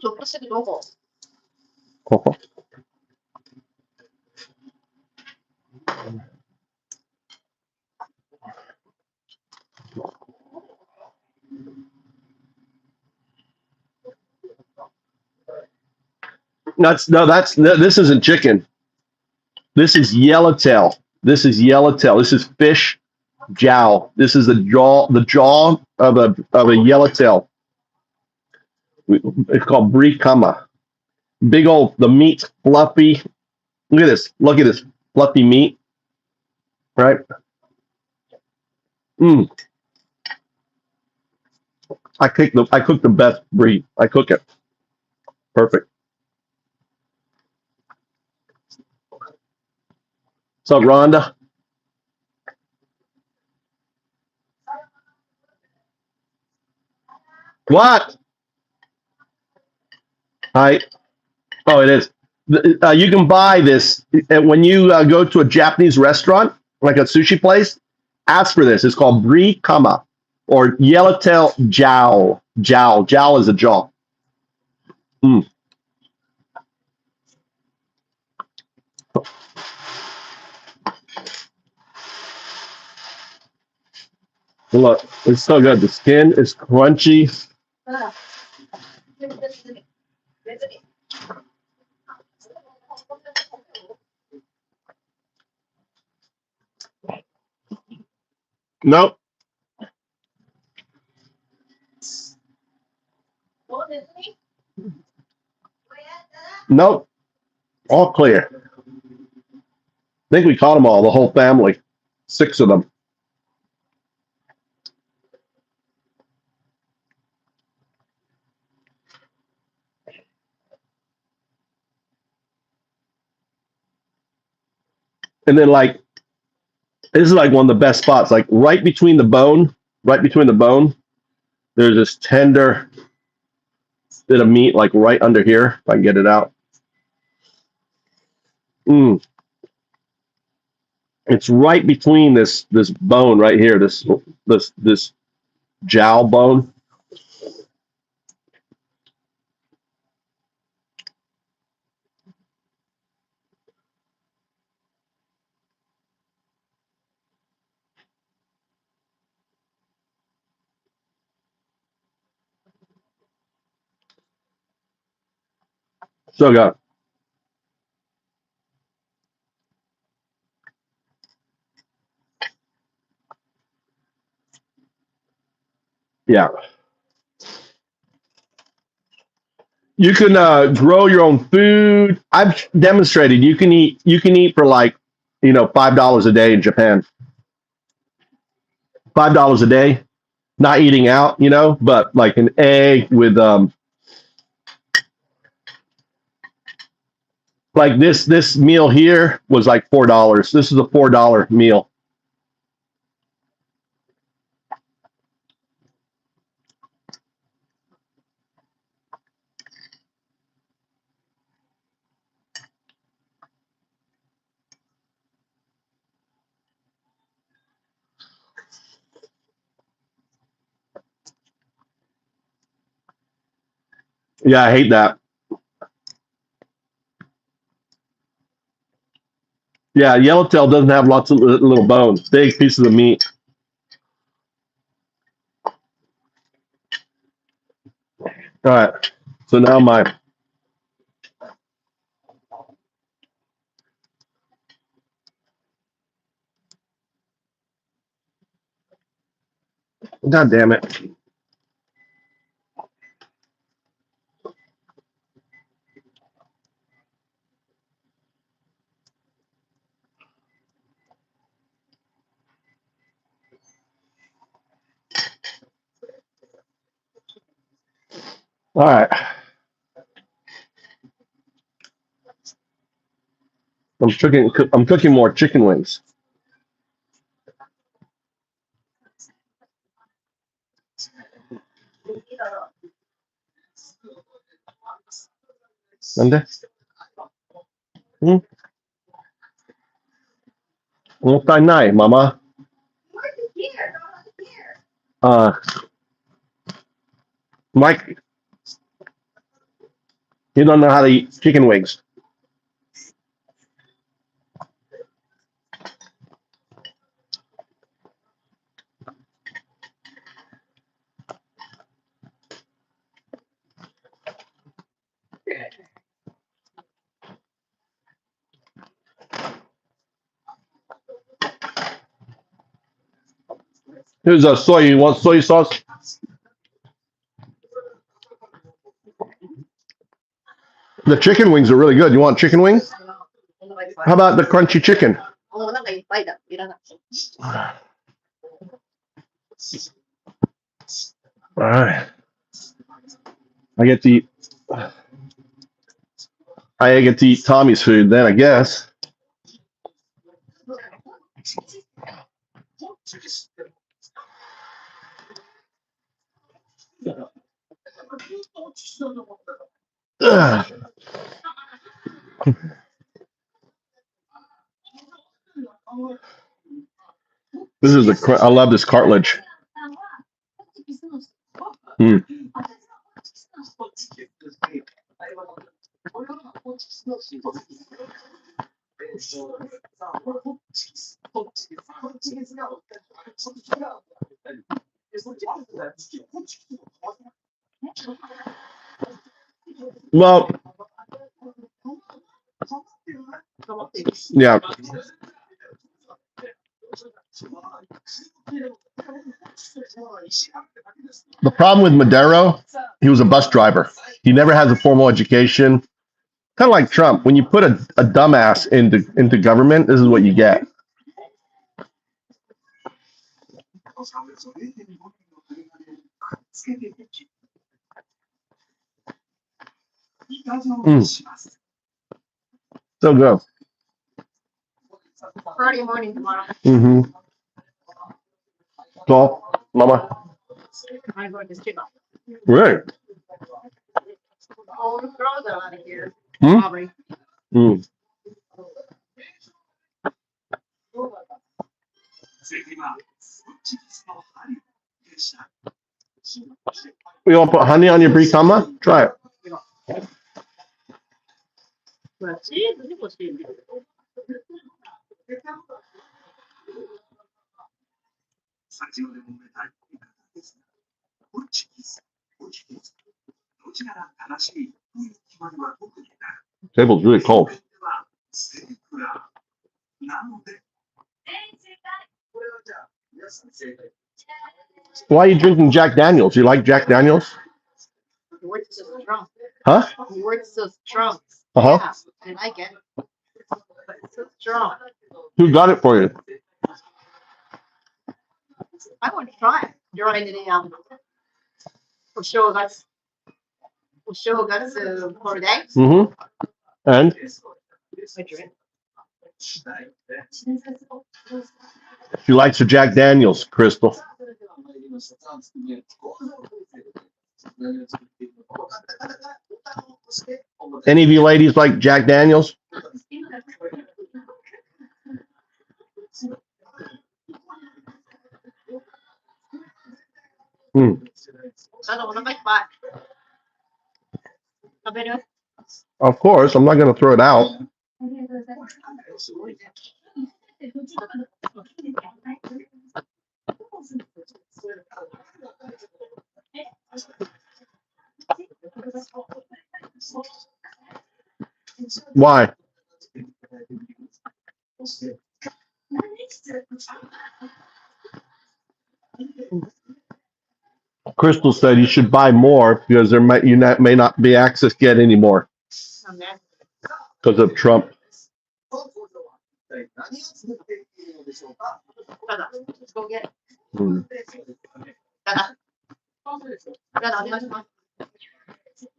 this isn't chicken. This is yellowtail. This is yellowtail. This is fish jowl. This is the jaw of a yellowtail. It's called brie kama. Big old, the meat's fluffy. Look at this. Look at this fluffy meat. Right? Mm. I cook the best brie. I cook it. Perfect. So Rhonda, what? Hi. Oh, it is. You can buy this when you go to a Japanese restaurant, like a sushi place. Ask for this. It's called brie kama or yellowtail jowl. Jowl is a jaw. Mm. Look, it's so good. The skin is crunchy. Nope, nope, all clear. I think we caught them all, the whole family, 6 of them. And then like this is like one of the best spots, like right between the bone. There's this tender bit of meat, like right under here. If I can get it out. Mm. It's right between this bone right here, this jowl bone. So good. Yeah. You can grow your own food. I've demonstrated you can eat for like, $5 a day in Japan. $5 a day, not eating out, but like an egg with like this meal here was like $4. This is a $4 meal. Yeah, I hate that. Yeah, yellowtail doesn't have lots of little bones, big pieces of meat. All right. So now my God damn it. All right. I'm cooking more chicken wings. Sunday? Hmm? もったいない, mama. Uh, Mike, you don't know how to eat chicken wings. Here's a soy. You want soy sauce? The chicken wings are really good. You want chicken wings? How about the crunchy chicken? All right. I get to eat. I get to eat Tommy's food then, I guess. Ugh. This is I love this cartilage. Mm. Well, yeah. The problem with Madero, he was a bus driver. He never has a formal education. Kind of like Trump. When you put a dumbass into government, this is what you get. Mm. So good. Friday morning tomorrow. Mm-hmm. So, Mama. I'm going to skip up. Right. All the girls are out of here. Hmm? Aubrey. Mm. You want to put honey on your brie kama? Try it. Table's really cold. Why are you drinking Jack Daniels? You like Jack Daniels? The word says Trump. Huh? The word says Trump. Uh-huh. Yeah, I like it. It says Trump. Who got it for you? I want to try it. You're right in the for sure that's for today. Mm-hmm. And? I drink. She likes the Jack Daniels, Crystal. Any of you ladies like Jack Daniels? Mm. Of course, I'm not going to throw it out. Why? Crystal said you should buy more because may not be access yet anymore because of Trump. Mm.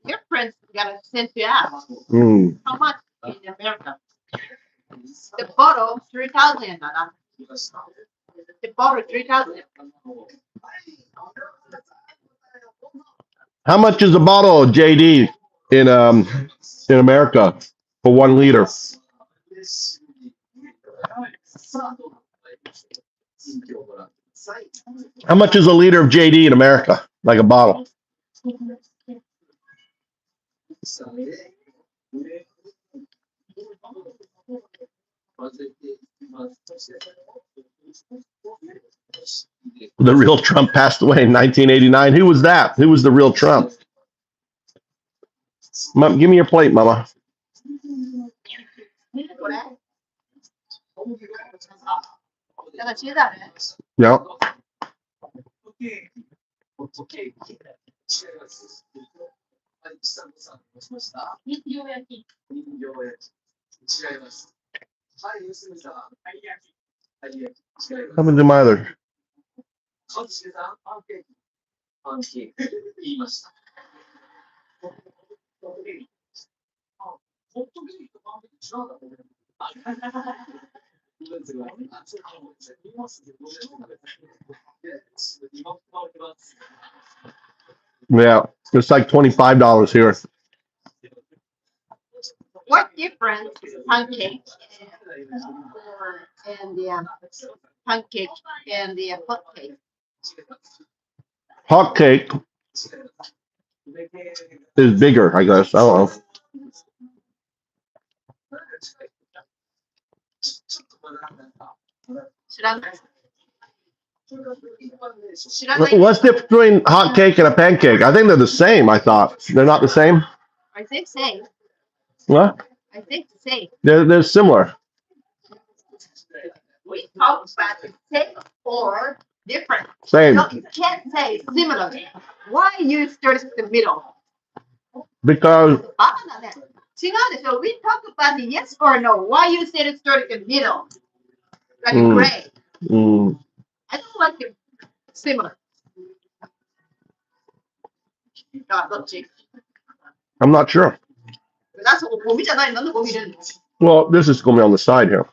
Your friends got a send you out. Mm. How much in America? The bottle 3,000. The bottle 3,000. How much is a bottle of JD in America for 1 liter? How much is a liter of JD in America? Like a bottle? The real Trump passed away in 1989. Who was that? Who was the real Trump? Mom, give me your plate, Mama. Yeah. Happened to my other. Yeah, it's like $25 here. What difference pancake and the pancake and the hot cake? Hot cake is bigger, I guess. I don't know. What's the difference between hot cake and a pancake? I think they're the same. I thought they're not the same. I think same. What? I think the same. They're similar. We talk about the same or different. Same. No, you can't say similar. Why you start in the middle? Because バカだね。違うでしょ We talk about the yes or no. Why you say it start in the middle? Like gray. I don't like it similar. I'm not sure. That's what ゴミじゃない。なんでゴミ入れるの Well, this is going to be on the side here.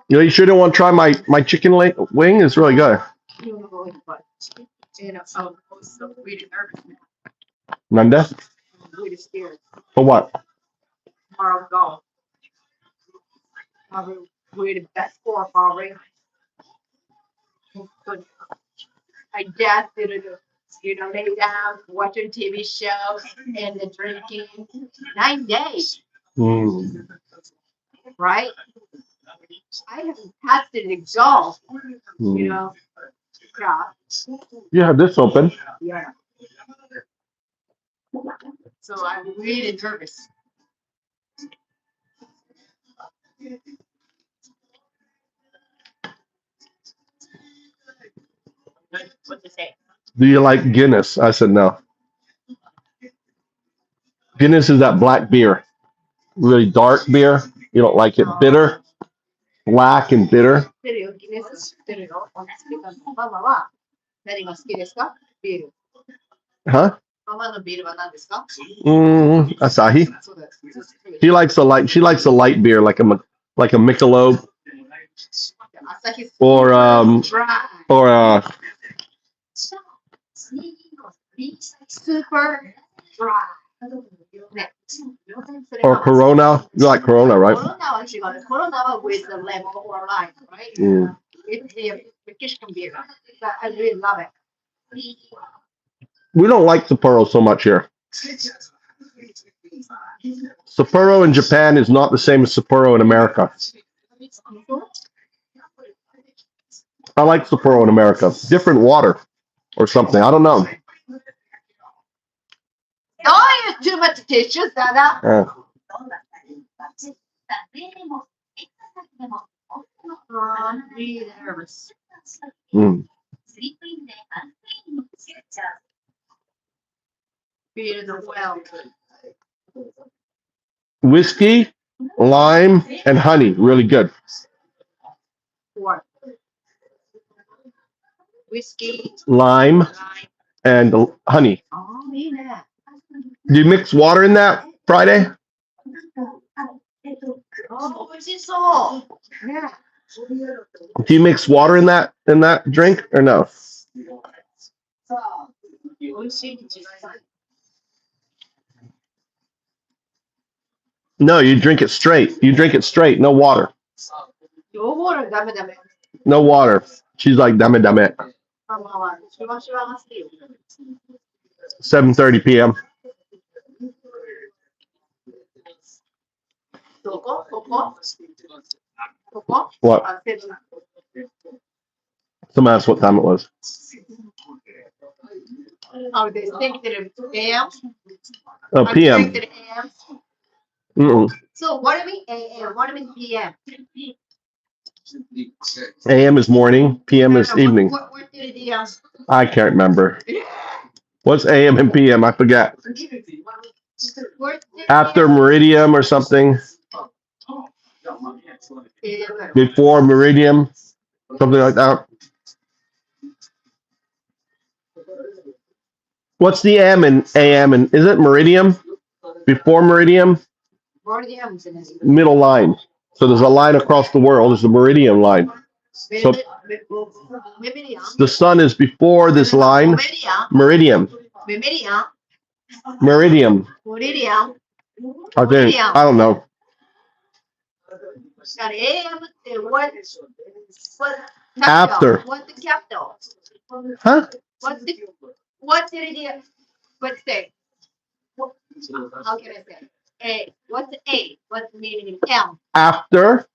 You know, you sure don't want to try my chicken wing? It's really good. I'm really nervous now. Nanda? I'm really scared. For what? Tomorrow golf. I'm really best for probably. I just lay down, watching TV shows and the drinking. 9 days, right? I haven't tested the golf, Yeah. You have this open. Yeah. So I'm really nervous. What to say? Do you like Guinness? I said no. Guinness is that black beer. Really dark beer. You don't like it bitter. Black and bitter. 知ってるよ、ギネス知ってるよ。ママは何が好きですかビール。Huh? ママのビールは何ですか Asahi. そうです。She likes a light beer like a Michelob 朝日 or dry. Super dry. ね。or Corona. You like Corona, コ right? ロナは違う。コロナは with the lemon or lime, right? It's the Mexican beer. But I really love it. We don't like Sapporo so much here. Sapporo in Japan is not the same as Sapporo in America. I like Sapporo in America. Different water or something. I don't know. Don't use too much tissues, Dada. I'm really nervous. Feel the well. Whiskey, lime, and honey. Really good. What? Whiskey, Lime lime. and honey. Oh, yeah. Do you mix water in that Friday? Oh, 美味しそう。Yeah. Do you mix water in that drink or no? 美味しいに違いない。No, you drink it straight. You drink it straight. No water. ヨーグルトダメダメ。 No water. She's like, damn it, damn it. 7:30 p.m. ここ What? あ、セブン Someone asked what time it was. Oh, they think that it's AM? PM. That AM? Mm-mm. So what do you mean AM? What do you mean PM? AM is morning. PM is evening. What did the I can't remember. What's AM and PM? I forget. After meridium or something. Before meridium. Something like that. What's the M and AM and is it meridium? Before meridium? Middle line. So there's a line across the world. There's the meridian line. So the sun is before this line. Meridium. Meridium. I think. I don't know. After. What's the capital? Huh? What's the what's the how can I say? A. What's the A? What's the meaning of M? After.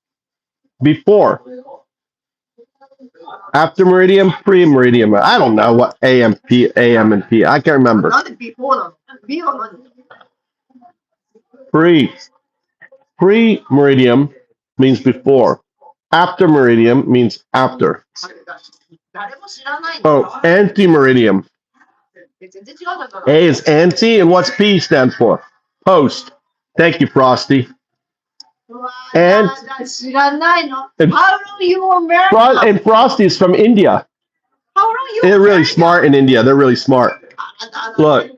Before. After meridium, pre-meridium. I don't know what AM, AM and P. I can't remember. Not before. Pre-meridium means before. After meridium means after. Oh, anti-meridium. A is anti, and what's P stands for? Post. Thank you, Frosty. And How do you America? And Frosty is from India. How do you They're really smart in India. They're really smart. Look,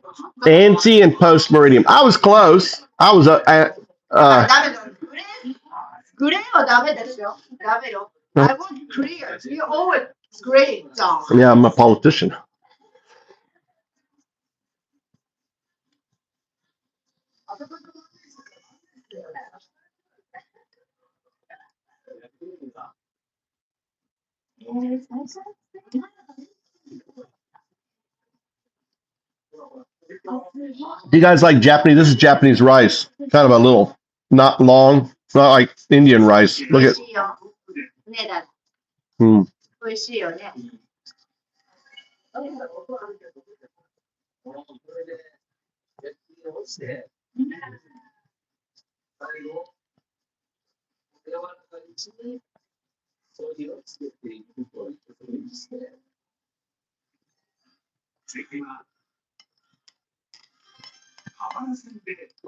anti and post meridium. I was close. I was I want clear. You always great. Yeah, I'm a politician. You guys like Japanese? This is Japanese rice. Kind of a little, not long, not like Indian rice. Look at. Hmm.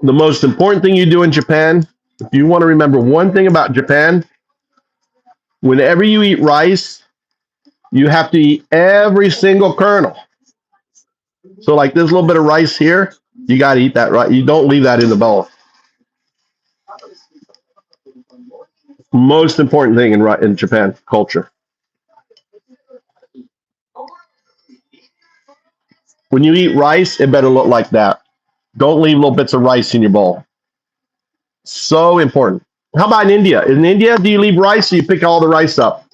The most important thing you do in Japan, if you want to remember one thing about Japan, whenever you eat rice, you have to eat every single kernel. So like this little bit of rice here, you got to eat that right. You don't leave that in the bowl. Most important thing in Japan culture. When you eat rice, it better look like that. Don't leave little bits of rice in your bowl. So important. How about in India? In India, do you leave rice or you pick all the rice up?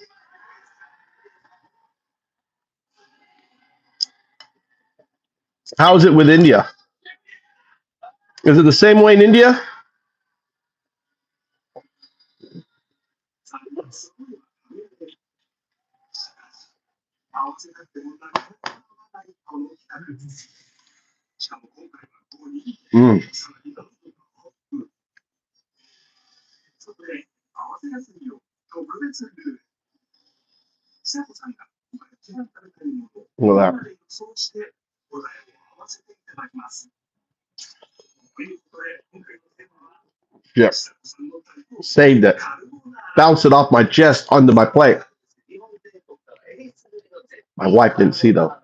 How is it with India? Is it the same way in India? Mm. Look at that. Yes. Saved it. Bounced it off my chest onto my plate. My wife didn't see though.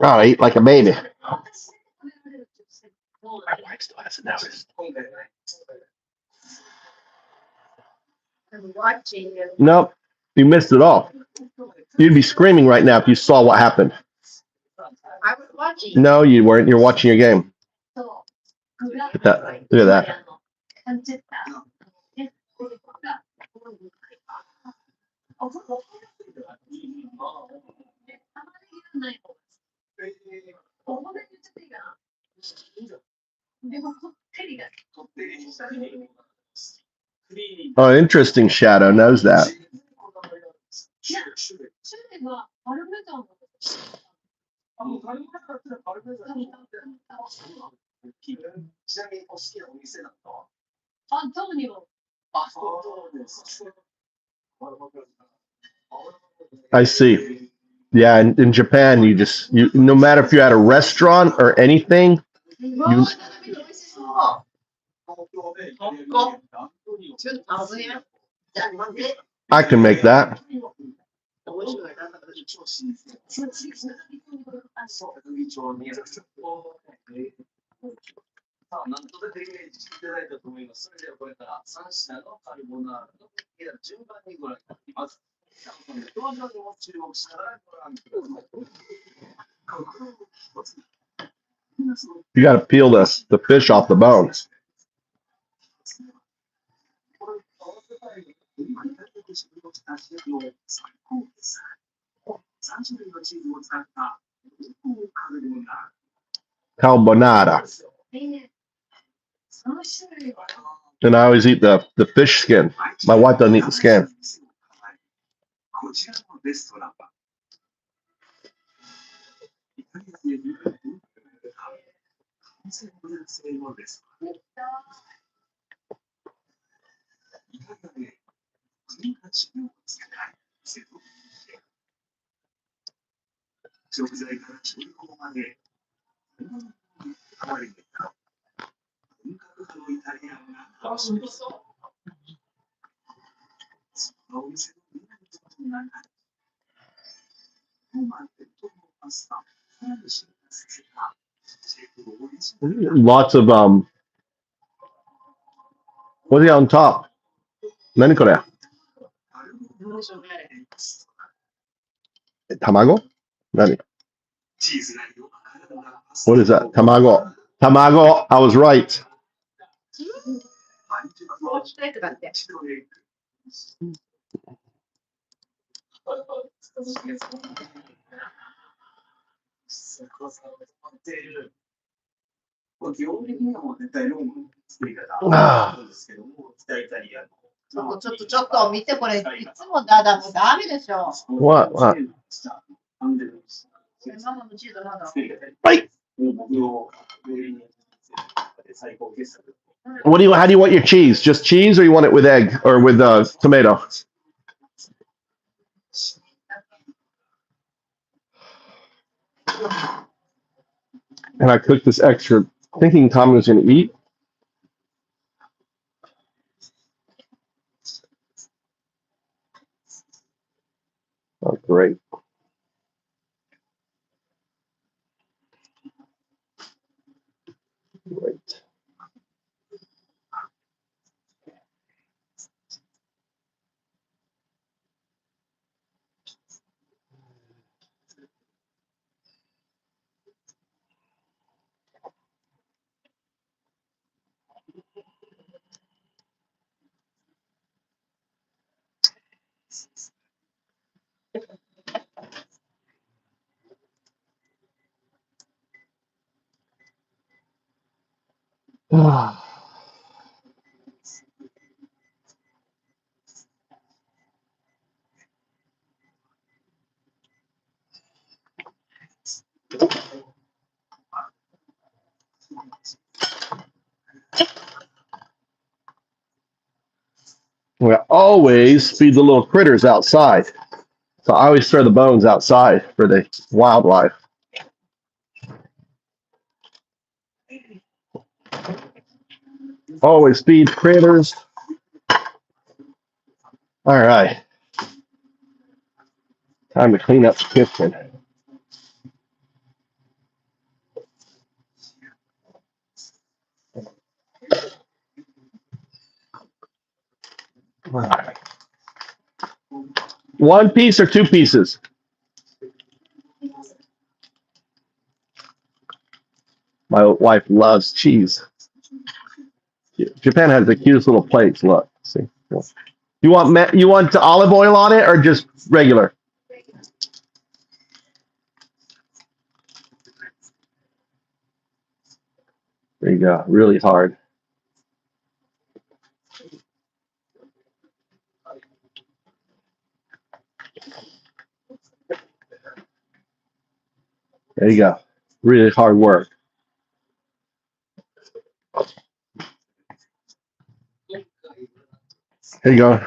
Oh, I eat like a baby. My wife still hasn't noticed. I'm watching. Nope. You missed it all. You'd be screaming right now if you saw what happened. I was watching. No, you weren't. You're watching your game. Look at that. Look at that. Oh, interesting. Shadow knows that. I see. Yeah, in Japan, you no matter if you're at a restaurant or anything, you I can make that. You got to peel the fish off the bones. Carbonara. And I always eat the fish skin. My wife doesn't eat the skin. Lots of what's on top? 何これ? Tamago? 何? What is that? Tamago. Tamago. I was right. Ah. ちょっと見てこれいつもダダもダメでしょ。What? What? ママのチーズまだ。Right. How do you want your cheese? Just cheese, or you want it with egg or with tomato? And I cooked this extra, thinking Tommy was going to eat. Oh, great. Great. We always feed the little critters outside. So I always throw the bones outside for the wildlife. Always feed critters. All right. Time to clean up the kitchen. All right. One piece or two pieces? My wife loves cheese. Japan has the cutest little plates. Look, see. You want olive oil on it or just regular? There you go. Really hard. There you go. Really hard work. There you go.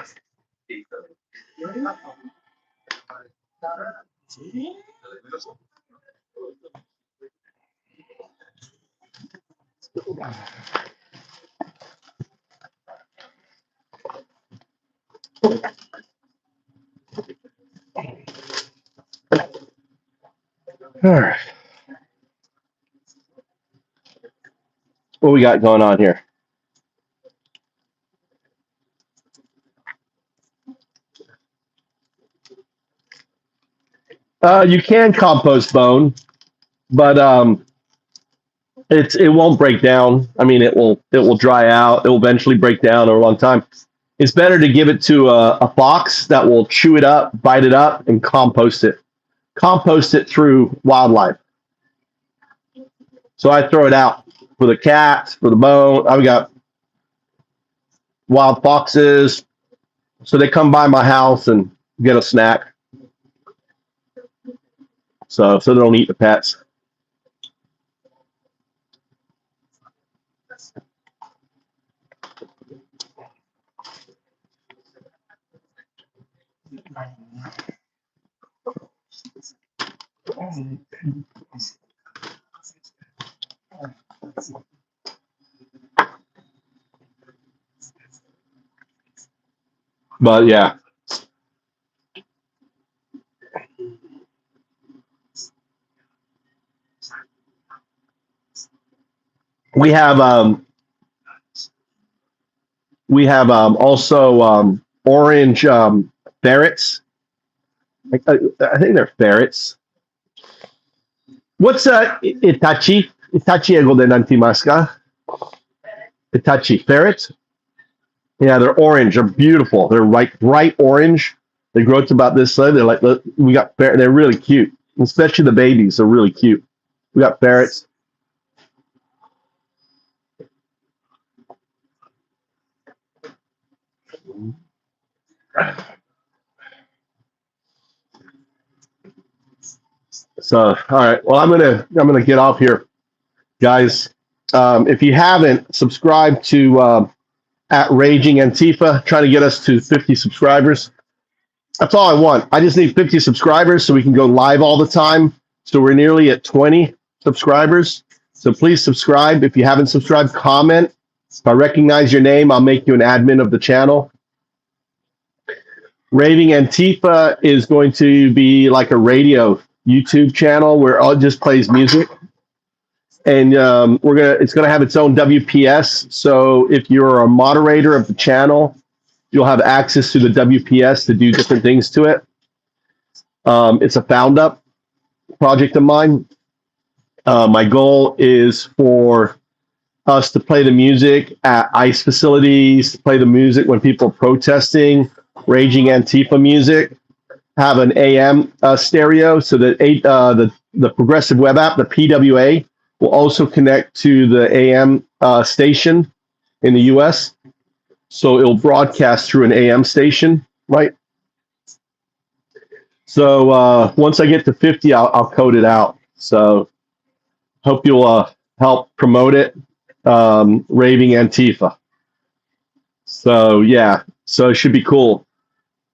All right. What we got going on here? You can compost bone, but it won't break down. I mean, it will dry out. It will eventually break down over a long time. It's better to give it to a fox that will chew it up, bite it up, and compost it. Compost it through wildlife. So I throw it out for the cats, for the bone. I've got wild foxes, so they come by my house and get a snack. So they don't eat the pets. But yeah. We have also orange ferrets. I think they're ferrets. What's Itachi? Itachi ego de nantimasu ka? Itachi ferrets. Yeah, they're orange. They're beautiful. They're bright orange. They grow to about this size. They're like they're really cute, especially the babies. They're really cute. We got ferrets. So, all right. Well, I'm gonna get off here, guys. If you haven't subscribed to at Raging Antifa, trying to get us to 50 subscribers. That's all I want. I just need 50 subscribers so we can go live all the time. So we're nearly at 20 subscribers. So please subscribe. If you haven't subscribed, comment. If I recognize your name, I'll make you an admin of the channel. Raving Antifa is going to be like a radio YouTube channel where it just plays music. And it's gonna have its own WPS. So if you're a moderator of the channel, you'll have access to the WPS to do different things to it. It's a found up project of mine. My goal is for us to play the music at ICE facilities, to play the music when people are protesting, Raging Antifa music, have an AM stereo so that the Progressive Web App, the PWA, will also connect to the AM station in the US. So it'll broadcast through an AM station, right? So once I get to 50, I'll code it out. So hope you'll help promote it, Raving Antifa. So yeah, so it should be cool.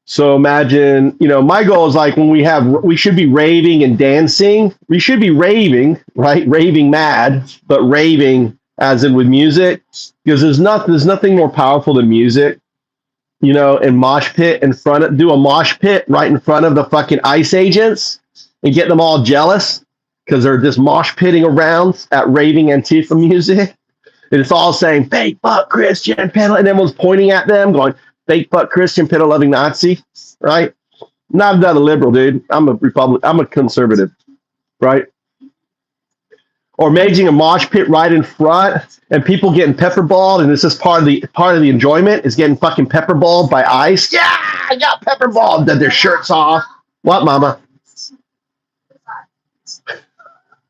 So imagine, my goal is like when we should be raving and dancing. We should be raving, right? Raving mad, but raving as in with music, because there's nothing more powerful than music, and mosh pit do a mosh pit right in front of the fucking ICE agents and get them all jealous because they're just mosh pitting around at Raving Antifa music. And it's all saying fake fuck Christian pedal, and everyone's pointing at them going, fake fuck Christian pedal loving Nazi, right? Not another liberal, dude. I'm a Republican. I'm a conservative, right? Or making a mosh pit right in front and people getting pepperballed, and this is part of the enjoyment is getting fucking pepperballed by ice. Yeah, I got pepperballed. Then their shirts off. What, mama?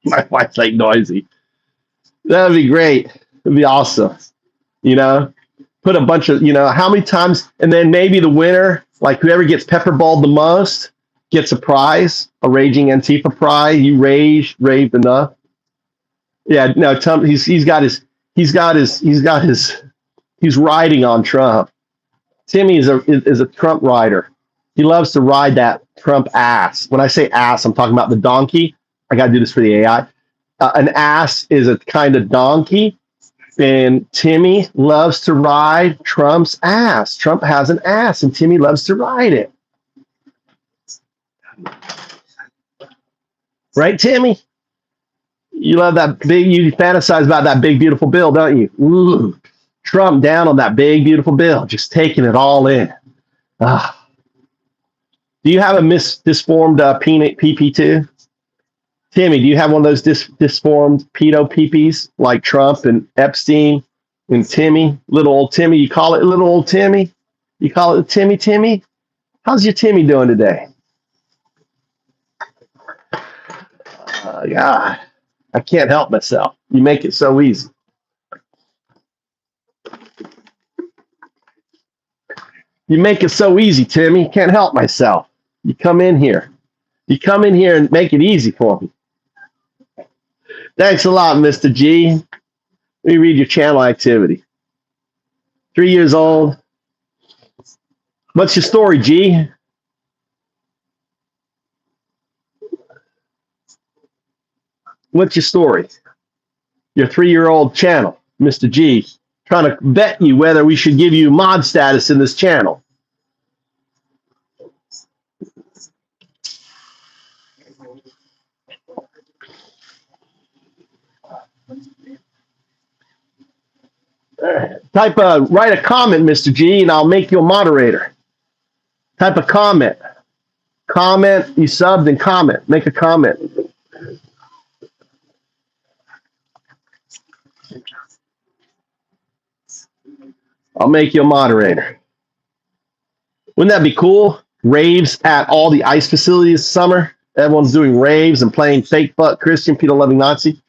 My wife's like noisy. That'd be great. It'd be awesome. You know, put a bunch of, how many times, and then maybe the winner, like whoever gets pepperballed the most, gets a prize, a raging Antifa prize. You raved enough. Yeah, no, he's riding on Trump. Timmy is a Trump rider. He loves to ride that Trump ass. When I say ass, I'm talking about the donkey. I got to do this for the AI. An ass is a kind of donkey, and Timmy loves to ride Trump's ass. Trump has an ass, and Timmy loves to ride it. Right, Timmy? You love you fantasize about that big, beautiful bill, don't you? Ooh, Trump down on that big, beautiful bill, just taking it all in. Ah. Do you have a disformed peanut PP2? Timmy, do you have one of those disformed pedo peepees like Trump and Epstein and Timmy? Little old Timmy, you call it little old Timmy? You call it Timmy? How's your Timmy doing today? God, I can't help myself. You make it so easy. You make it so easy, Timmy. Can't help myself. You come in here. You come in here and make it easy for me. Thanks a lot, Mr. G. Let me read your channel activity. 3 years old. What's your story, G? What's your story? Your 3-year-old channel, Mr. G, trying to vet you whether we should give you mod status in this channel. Write a comment, Mr. G, and I'll make you a moderator. Type a comment. Comment, you subbed and comment. Make a comment. I'll make you a moderator. Wouldn't that be cool? Raves at all the ICE facilities this summer. Everyone's doing raves and playing fake butt Christian, Peter loving Nazi.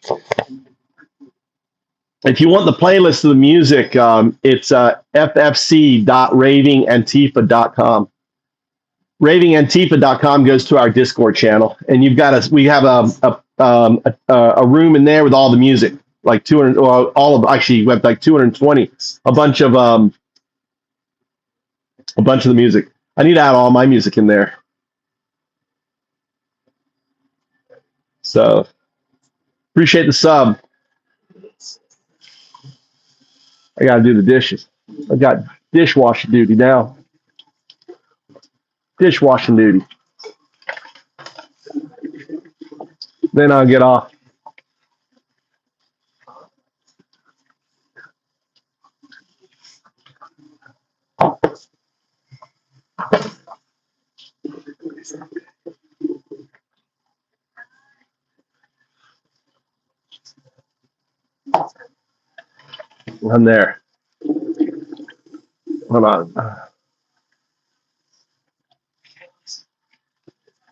If you want the playlist of the music, it's ffc.ravingantifa.com. Ravingantifa.com goes to our Discord channel, and we have a room in there with all the music, like 200, or all of, actually, we have like 220, a bunch of the music. I need to add all my music in there. So appreciate the sub. I got to do the dishes. I got dishwashing duty now. Dishwashing duty. Then I'll get off. I'm there. Hold on.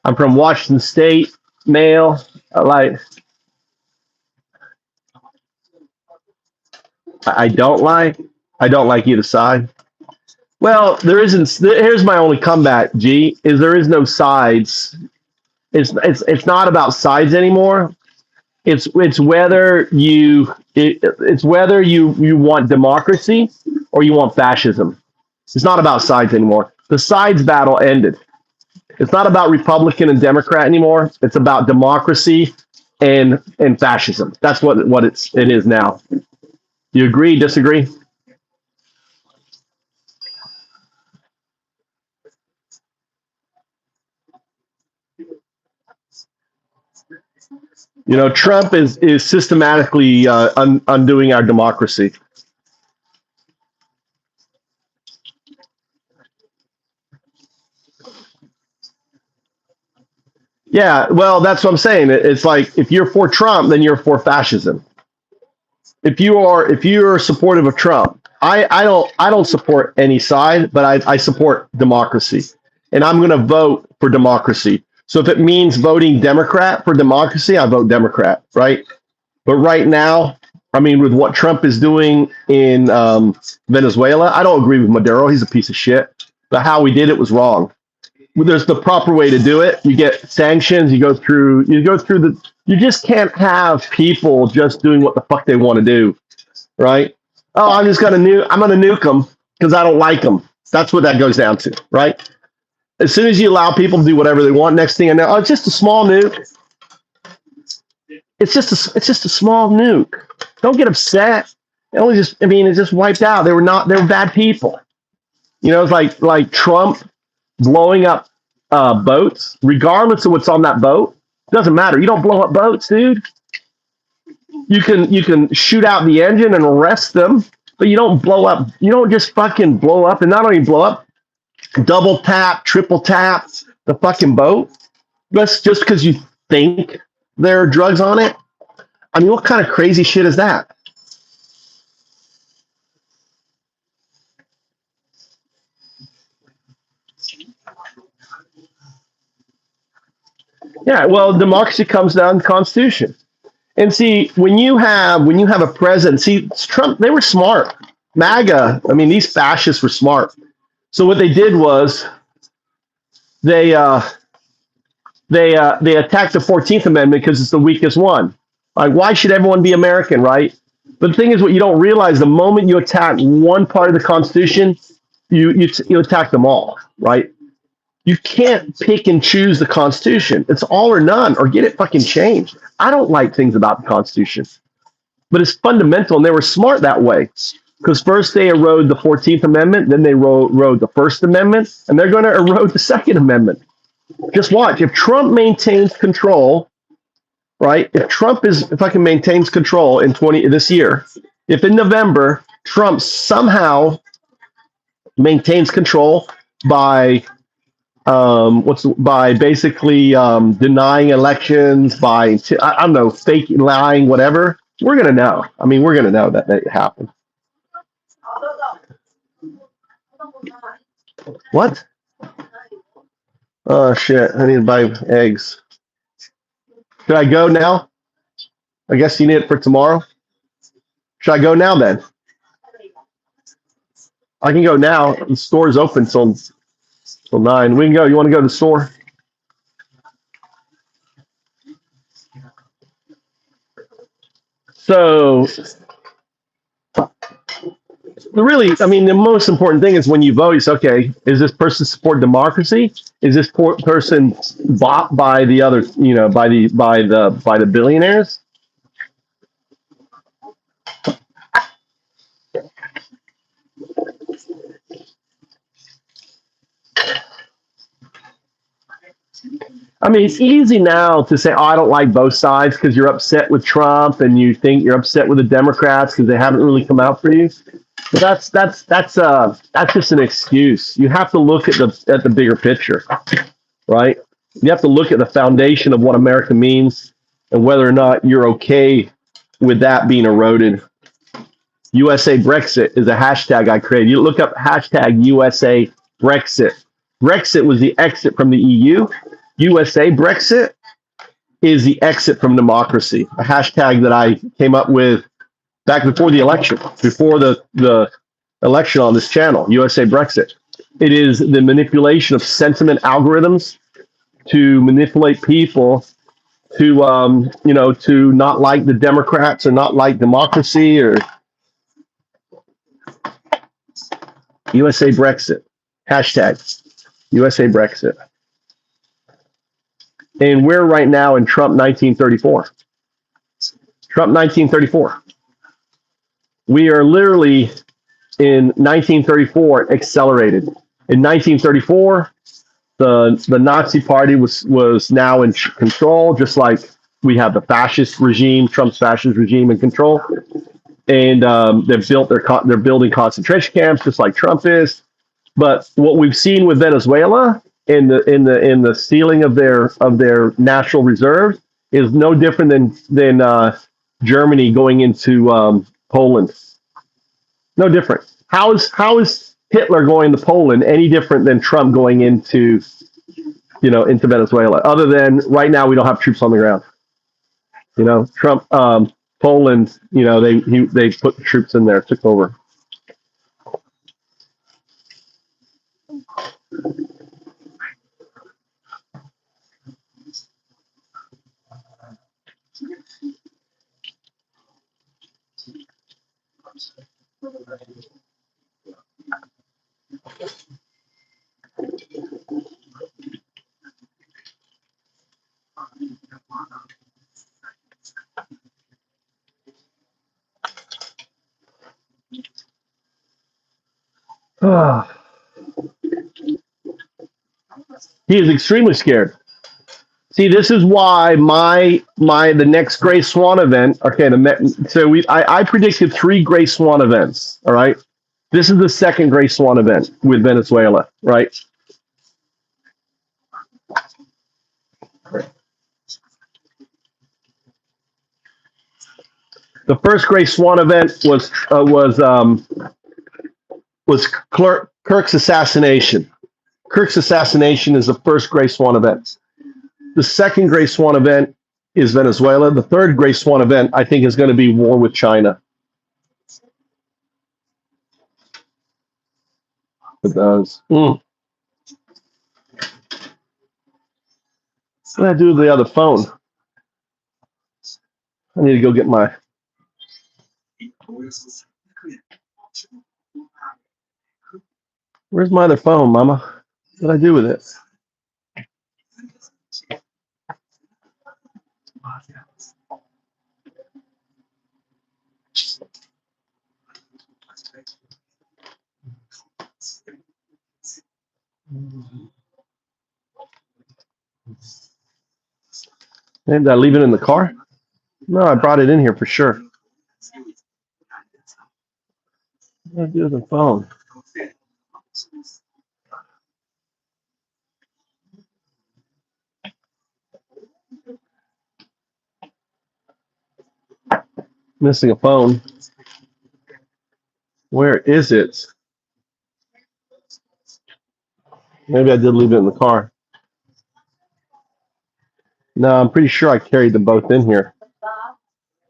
I'm from Washington State, male. I don't like either side. Well, there isn't. Here's my only comeback, G, is there is no sides. It's not about sides anymore. It's whether you want democracy or you want fascism. It's not about sides anymore. The sides battle ended. It's not about Republican and Democrat anymore. It's about democracy and fascism. That's what it is now. You agree? Disagree? Trump is systematically undoing our democracy. Yeah, well, that's what I'm saying. It's like if you're for Trump, then you're for fascism. If you're supportive of Trump, I don't support any side, but I support democracy, and I'm going to vote for democracy. So if it means voting Democrat for democracy, I vote Democrat, right? But right now, I mean, with what Trump is doing in Venezuela, I don't agree with Maduro. He's a piece of shit. But how we did it was wrong. Well, there's the proper way to do it. You get sanctions. You just can't have people just doing what the fuck they want to do, right? Oh, I'm gonna nuke them because I don't like them. That's what that goes down to, right? As soon as you allow people to do whatever they want, next thing I know, oh, it's just a small nuke. It's just a small nuke. Don't get upset. It just wiped out. They were bad people. It's like Trump blowing up boats, regardless of what's on that boat. Doesn't matter. You don't blow up boats, dude. You can shoot out the engine and arrest them, but you don't blow up. You don't just fucking blow up, and not only blow up, double tap, triple tap the fucking boat. That's just because you think there are drugs on it. I mean, what kind of crazy shit is that? Yeah, well, democracy comes down to the Constitution. And see, when you have a president, see, Trump, they were smart. MAGA, I mean, these fascists were smart. So what they did was they they attacked the 14th Amendment because it's the weakest one. Like, why should everyone be American, right? But the thing is, what you don't realize, the moment you attack one part of the Constitution, you attack them all, right? You can't pick and choose the Constitution. It's all or none, or get it fucking changed. I don't like things about the Constitution, but it's fundamental, and they were smart that way. Because first they erode the 14th Amendment, then they erode the First Amendment, and they're going to erode the Second Amendment. Just watch. If Trump maintains control, right? If Trump fucking maintains control in this year, if in November Trump somehow maintains control by by basically denying elections, by I don't know, fake lying, whatever, we're gonna know. I mean, we're gonna know that happened. What? Oh shit! I need to buy eggs. Should I go now? I guess you need it for tomorrow. Should I go now then? I can go now. The store is open till 9. We can go. You want to go to the store? So, the most important thing is when you vote, it's okay. Is this person support democracy? Is this person bought by the other, by the billionaires? I mean, it's easy now to say, "Oh, I don't like both sides," because you're upset with Trump and you think you're upset with the Democrats because they haven't really come out for you. But that's just an excuse. You have to look at the bigger picture, right? You have to look at the foundation of what America means and whether or not you're okay with that being eroded. USA Brexit is a hashtag I created. You look up hashtag USA Brexit. Brexit was the exit from the EU. USA Brexit is the exit from democracy, a hashtag that I came up with back before the election, before the election on this channel, USA Brexit. It is the manipulation of sentiment algorithms to manipulate people to, to not like the Democrats or not like democracy or USA Brexit, hashtag USA Brexit. And we're right now in Trump 1934. Trump 1934. We are literally in 1934 accelerated. In 1934, the Nazi Party was now in control, just like we have the fascist regime, Trump's fascist regime in control. And they're building concentration camps, just like Trump is. But what we've seen with Venezuela in the ceiling of their natural reserves is no different than Germany going into Poland. No different. How is Hitler going to Poland any different than Trump going into Venezuela? Other than right now we don't have troops on the ground. Trump, Poland, they put the troops in there, took over. He is extremely scared. See, this is why the next gray swan event. Okay, I predicted 3 gray swan events. All right, this is the second gray swan event with Venezuela. Right. The first gray swan event was Kirk's assassination. Kirk's assassination is the first gray swan event. The second gray swan event is Venezuela. The third gray swan event, I think, is going to be war with China. It does. What did I do with the other phone? I need to go get my. Where's my other phone, Mama? What did I do with it? Did I leave it in the car? No, I brought it in here for sure. What did I do with the phone? Missing a phone. Where is it? Maybe I did leave it in the car. No, I'm pretty sure I carried them both in here.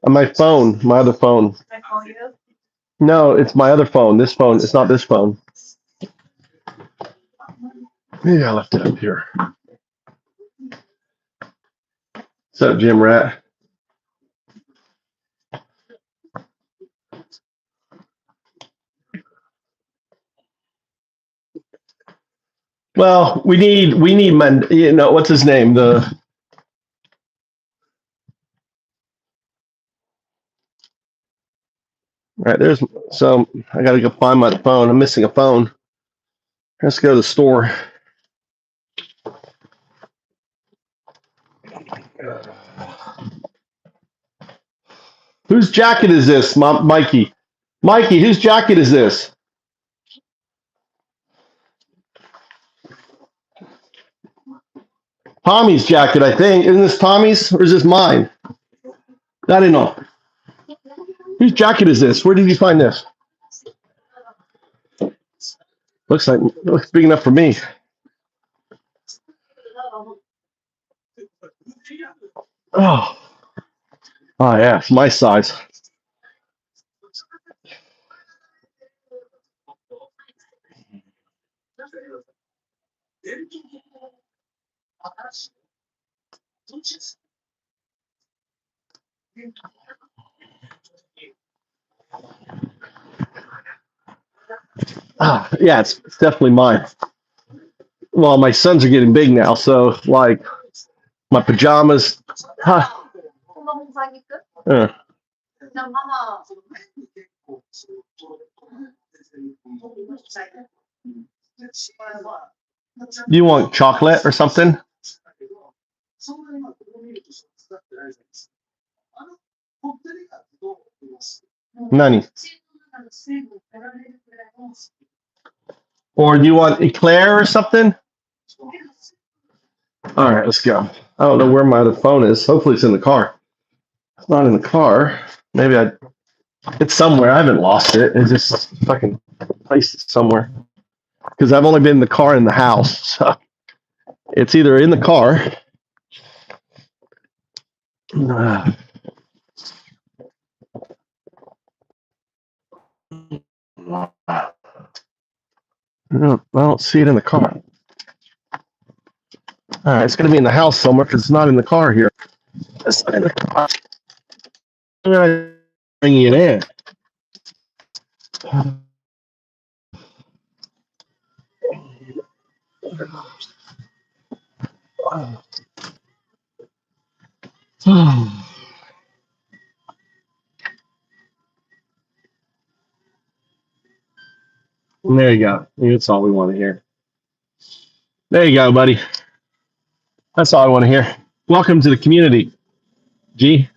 On my phone, my other phone. No, it's my other phone. This phone, it's not this phone. Maybe I left it up here. What's up, Jim Rat? Well, we need what's his name? Right, so I gotta go find my phone. I'm missing a phone. Let's go to the store. Whose jacket is this, Mikey? Mikey, whose jacket is this? Tommy's jacket, I think. Isn't this Tommy's or is this mine? I don't know. Whose jacket is this? Where did you find this? Looks big enough for me. Oh yeah, it's my size. Yeah, it's definitely mine. Well, my sons are getting big now, so like my pajamas. You want chocolate or something? Nani. Or do you want eclair or something? All right, let's go. I don't know where my phone is. Hopefully it's in the car. It's not in the car. Maybe it's somewhere. I haven't lost it. It's just fucking placed it somewhere. Because I've only been in the car in the house. So it's either in the car. No, I don't see it in the car. All right, it's going to be in the house somewhere because it's not in the car here. It's not in the car. I'm bringing it in. There you go. That's all we want to hear. There you go, buddy. That's all I want to hear. Welcome to the community, G.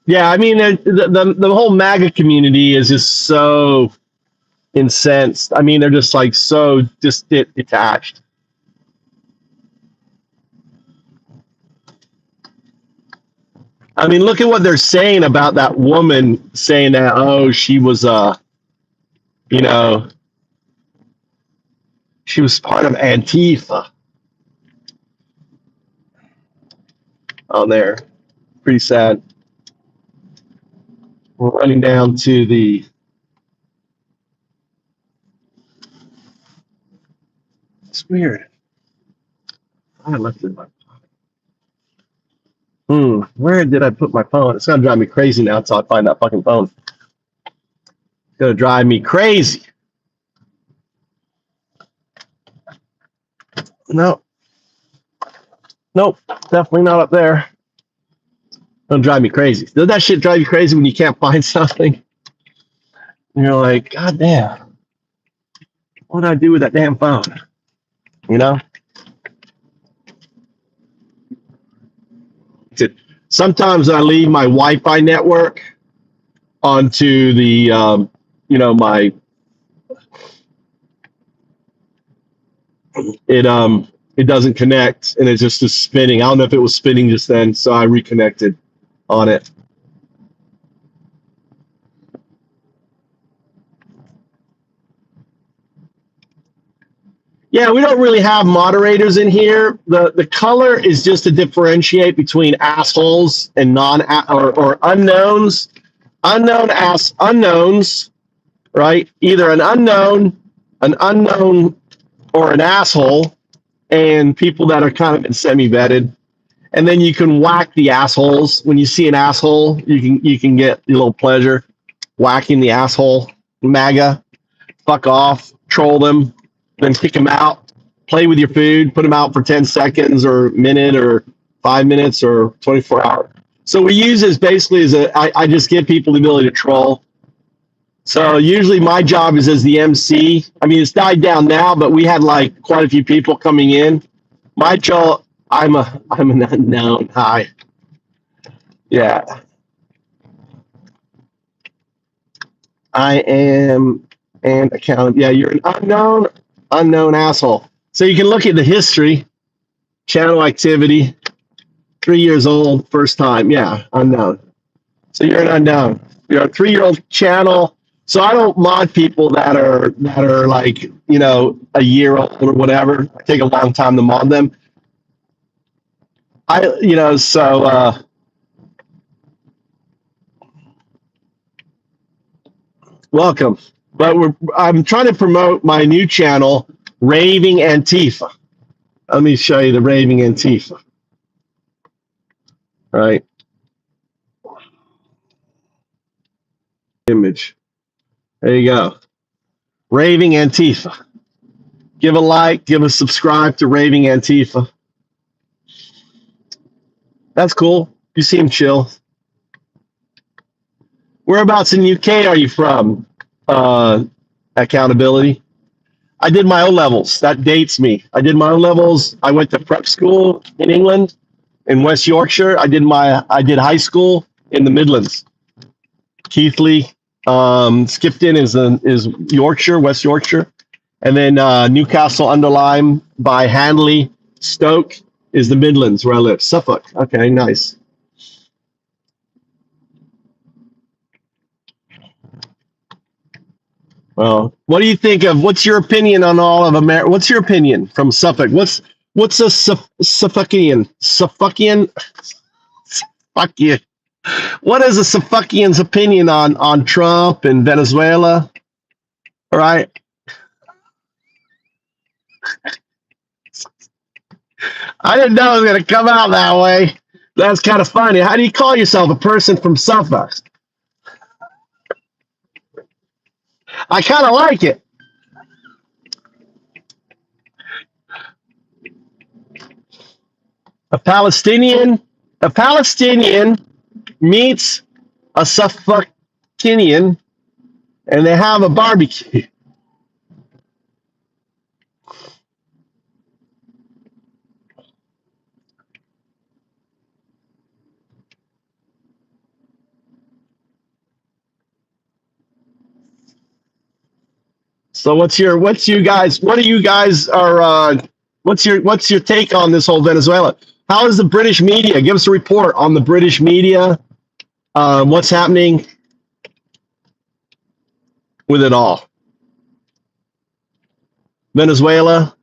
Yeah, I mean, the whole MAGA community is just so incensed. I mean, they're just like so detached. I mean, look at what they're saying about that woman saying that, oh, she was, you know, she was part of Antifa. Oh, there. Pretty sad. We're running down to the. It's weird. I left it in my pocket. Where did I put my phone? It's gonna drive me crazy now until I find that fucking phone. It's gonna drive me crazy. No. Nope. Definitely not up there. It'll drive me crazy. Does that shit drive you crazy when you can't find something? And you're like, God damn. What did I do with that damn phone? You know? Sometimes I leave my Wi-Fi network onto the, my, it doesn't connect and it just is spinning. I don't know if it was spinning just then, so I reconnected on it. Yeah, we don't really have moderators in here. The color is just to differentiate between assholes and or unknowns. Unknowns, right? Either an unknown, or an asshole, and people that are kind of semi-vetted. And then you can whack the assholes. When you see an asshole, you can get a little pleasure whacking the asshole. MAGA, fuck off, troll them, then kick them out. Play with your food, put them out for 10 seconds or a minute or 5 minutes or 24 hours. So we use this basically as I just give people the ability to troll. So usually my job is as the MC. I mean, it's died down now, but we had like quite a few people coming in. My job, I'm an unknown. Hi. Yeah. I am an accountant. Yeah, you're an unknown asshole. So you can look at the history, channel activity, 3 years old, first time. Yeah, unknown. So you're an unknown. You're a 3-year-old channel. So I don't mod people that are like, a year old or whatever. I take a long time to mod them. Welcome. But I'm trying to promote my new channel, Raving Antifa. Let me show you the Raving Antifa. Right. Image. There you go. Raving Antifa. Give a like, give a subscribe to Raving Antifa. That's cool. You seem chill. Whereabouts in UK are you from? Accountability. I did my O levels. That dates me. I did my O levels. I went to prep school in England, in West Yorkshire. I did high school in the Midlands. Keighley, Skipton is Yorkshire, West Yorkshire, and then Newcastle under Lyme by Hanley Stoke is the Midlands where I live. Suffolk. Okay, nice. Well, what do you think of? What's your opinion on all of America? What's your opinion from Suffolk? What's a Suffolkian? Fuck you. What is a Suffolkian's opinion on Trump and Venezuela? All right. I didn't know it was going to come out that way. That's kind of funny. How do you call yourself a person from Suffolk? I kind of like it. A Palestinian meets a Suffolkian, and they have a barbecue. So what's your take on this whole Venezuela? How is the British media? Give us a report on the British media. What's happening with it all? Venezuela.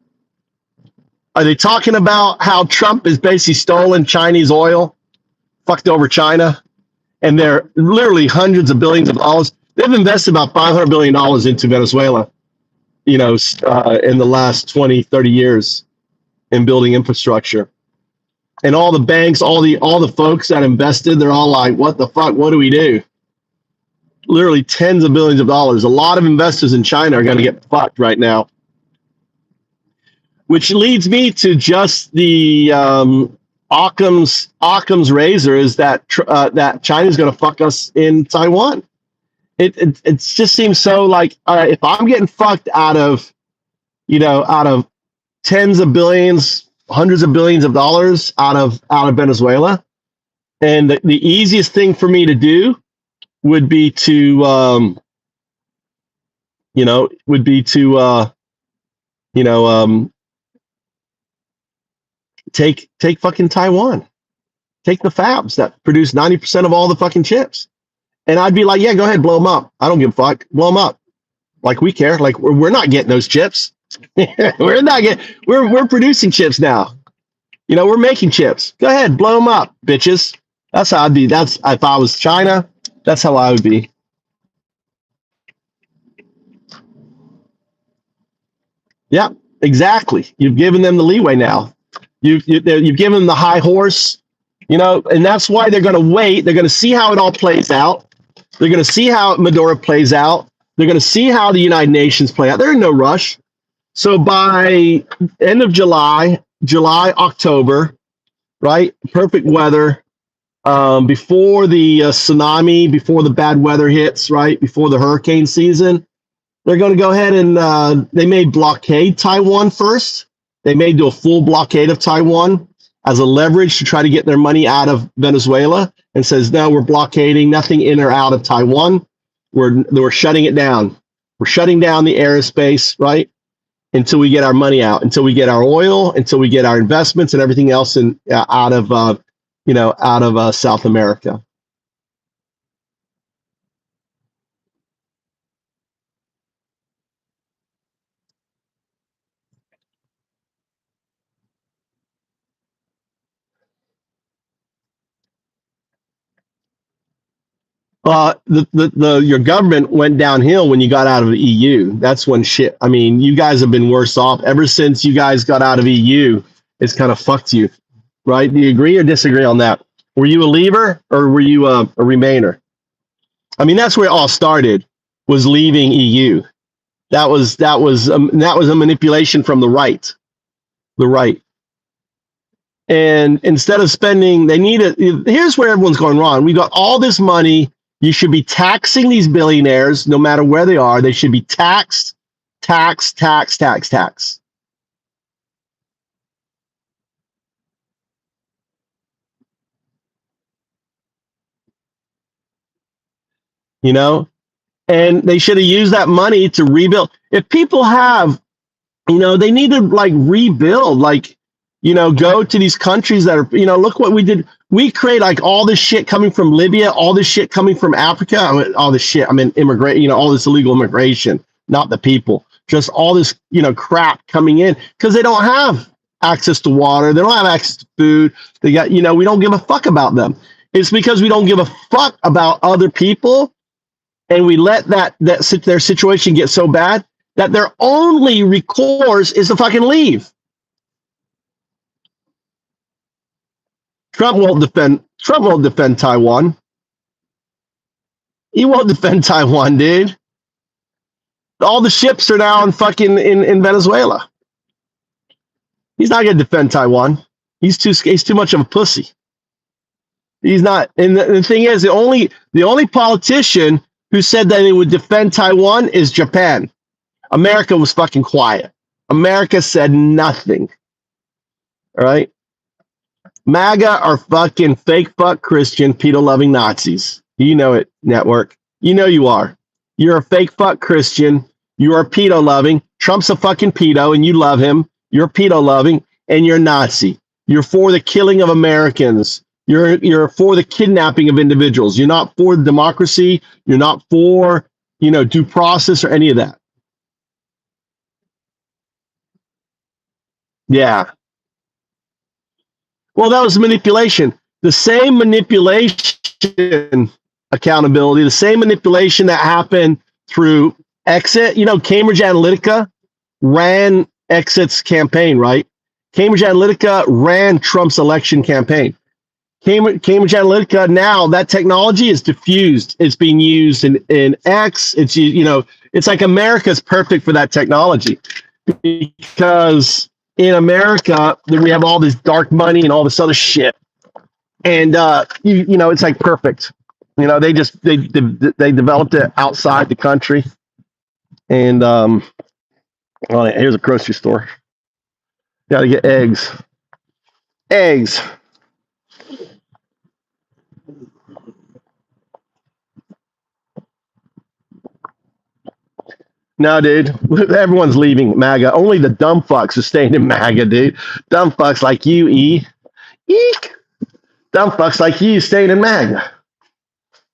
Are they talking about how Trump has basically stolen Chinese oil, fucked over China, and they're literally hundreds of billions of dollars? They've invested about $500 billion into Venezuela, in the last 20, 30 years in building infrastructure. And all the banks, all the folks that invested, they're all like, what the fuck? What do we do? Literally tens of billions of dollars. A lot of investors in China are going to get fucked right now. Which leads me to just the Occam's razor is that China's going to fuck us in Taiwan. It just seems so like, all right, if I'm getting fucked out of tens of billions, hundreds of billions of dollars out of Venezuela, and the easiest thing for me to do would be to take fucking Taiwan, take the fabs that produce 90% of all the fucking chips, and I'd be like, yeah, go ahead, blow them up. I don't give a fuck, blow them up. Like we care. Like we're not getting those chips. We're producing chips now. We're making chips. Go ahead, blow them up, bitches. That's how I'd be. That's if I was China. That's how I would be. Yeah, exactly. You've given them the leeway now. You've given them the high horse. And that's why they're going to wait. They're going to see how it all plays out. They're going to see how Maduro plays out. They're going to see how the United Nations play out. They're in no rush. So by end of July, October, right? Perfect weather. Before the tsunami, before the bad weather hits, right? Before the hurricane season, they're going to go ahead and they may blockade Taiwan first. They may do a full blockade of Taiwan as a leverage to try to get their money out of Venezuela, and says, no, we're blockading nothing in or out of Taiwan. We're shutting it down. We're shutting down the airspace, right? Until we get our money out, until we get our oil, until we get our investments and everything else out of South America. Your government went downhill when you got out of the EU. That's when shit. I mean, you guys have been worse off ever since you guys got out of EU. It's kind of fucked you, right? Do you agree or disagree on that? Were you a leaver or were you a remainer? I mean, that's where it all started. Was leaving EU. That was a manipulation from the right. The right. And instead of spending, here's where everyone's going wrong. We got all this money. You should be taxing these billionaires, no matter where they are. They should be taxed. And they should have used that money to rebuild. If people have, they need to rebuild. Go to these countries that are, look what we did. We create like all this shit coming from Libya, all this shit coming from Africa. All this shit. I mean, immigrate, all this illegal immigration, not the people, just all this, crap coming in because they don't have access to water. They don't have access to food. They got, we don't give a fuck about them. It's because we don't give a fuck about other people. And we let their situation get so bad that their only recourse is to fucking leave. Trump won't defend Taiwan. He won't defend Taiwan, dude. All the ships are now in Venezuela. He's not going to defend Taiwan. He's too much of a pussy. He's not. And the thing is, the only politician who said that they would defend Taiwan is Japan. America was fucking quiet. America said nothing. All right. MAGA are fucking fake fuck Christian pedo loving Nazis. You know it, network. You know you are. You're a fake fuck Christian. You are pedo loving. Trump's a fucking pedo and you love him. You're pedo loving and you're Nazi. You're for the killing of Americans. You're for the kidnapping of individuals. You're not for democracy. You're not for, due process or any of that. Yeah. Well, that was manipulation. The same manipulation accountability, the same manipulation that happened through Exit. Cambridge Analytica ran Exit's campaign, right? Cambridge Analytica ran Trump's election campaign. Cambridge Analytica, now that technology is diffused. It's being used in X. It's like America's perfect for that technology because in America, we have all this dark money and all this other shit. And, it's like perfect. They developed it outside the country. And here's a grocery store. Got to get eggs. Eggs. No, dude. Everyone's leaving MAGA. Only the dumb fucks are staying in MAGA, dude. Dumb fucks like you, Eek. Dumb fucks like you staying in MAGA.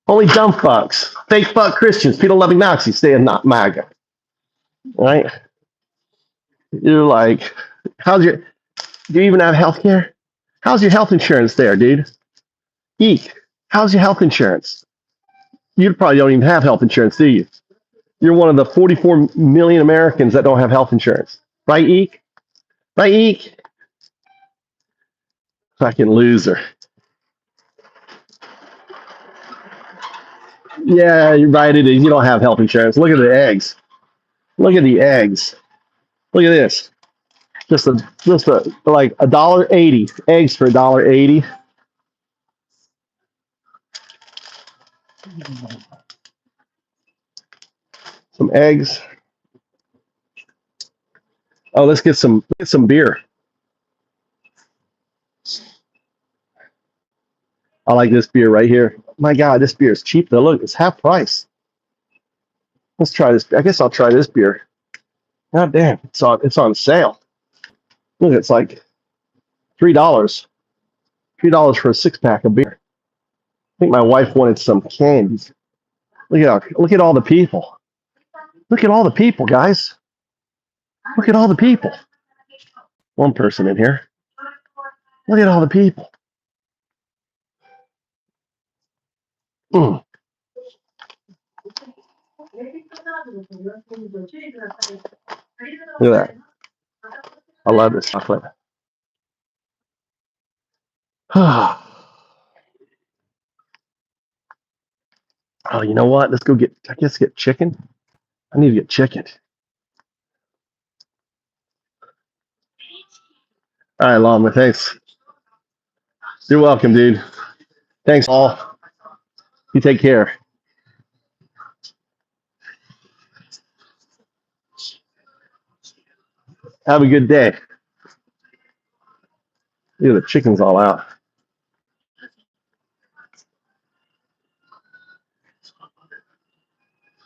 Only dumb fucks. Fake fuck Christians. People loving Nazis stay in MAGA. Right? You're like, do you even have health care? How's your health insurance there, dude? Eek. How's your health insurance? You probably don't even have health insurance, do you? You're one of the 44 million Americans that don't have health insurance. Right, Eek? Right, Eek? Fucking loser. Yeah, you're right, it is. You don't have health insurance. Look at the eggs. Look at the eggs. Look at this. Just like $1.80. Eggs for $1.80. Some eggs. Oh, let's get some beer. I like this beer right here. My God, this beer is cheap though. Look, it's half price. Let's try this. I guess I'll try this beer. God damn, it's on sale. Look, it's like $3. $3 for a 6-pack of beer. I think my wife wanted some candies. Look at all the people. Look at all the people, guys. Look at all the people. One person in here. Look at all the people. Mm. Look at that. I love this chocolate. Oh, you know what? Let's go get chicken. I need to get chicken. All right, Lama, thanks. You're welcome, dude. Thanks, all. You take care. Have a good day. Look at the chicken's all out.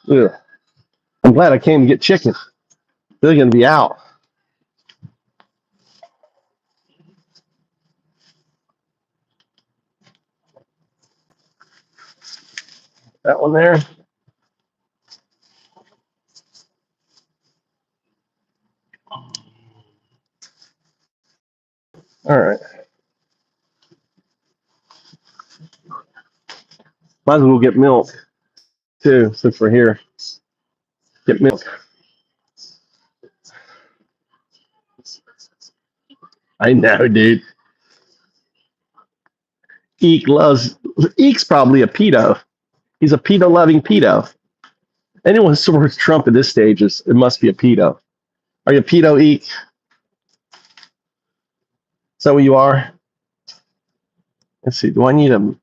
Ugh. I'm glad I came to get chicken. They're going to be out. That one there. All right. Might as well get milk too, since we're here. Get milk. I know, dude. Eek's probably a pedo. He's a pedo-loving pedo. Anyone who supports Trump at this stage it must be a pedo. Are you a pedo, Eek? Is that what you are? Let's see. Do I need a?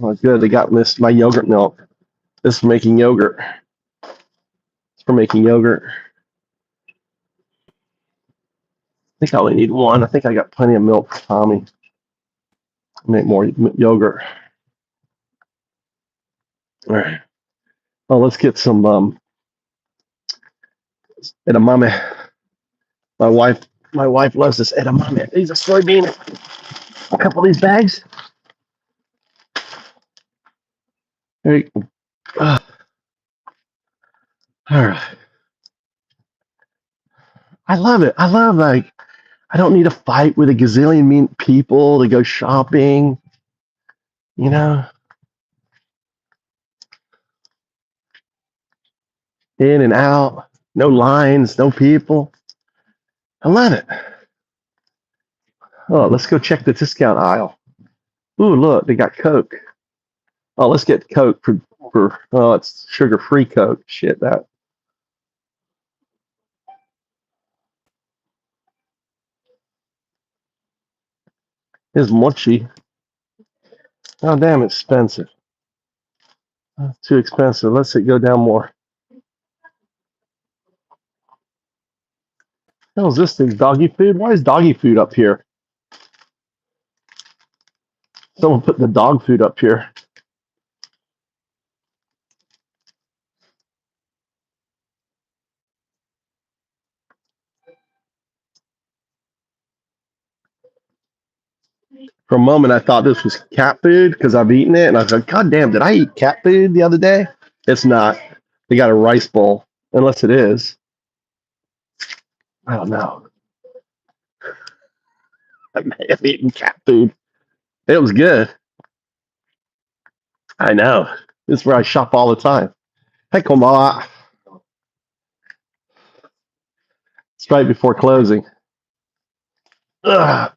Oh, good. They got my yogurt milk. This is for making yogurt. It's for making yogurt. I think I only need one. I think I got plenty of milk for Tommy. Make more yogurt. All right. Oh, let's get some edamame. My wife loves this edamame. These are soybean. A couple of these bags. There you go. All right. I love it. I love I don't need to fight with a gazillion mean people to go shopping. You know, in and out, no lines, no people. I love it. Oh, let's go check the discount aisle. Ooh, look, they got Coke. Oh, let's get Coke for it's sugar-free Coke. Shit, that. Is mochi. Oh, damn expensive. Too expensive. Let's go down more. What is this thing? Doggy food? Why is doggy food up here? Someone put the dog food up here. For a moment, I thought this was cat food because I've eaten it, and I was like, God damn, did I eat cat food the other day? It's not. They got a rice bowl, unless it is. I don't know. I may have eaten cat food. It was good. I know. This is where I shop all the time. Hey, Komala. It's right before closing. Ugh.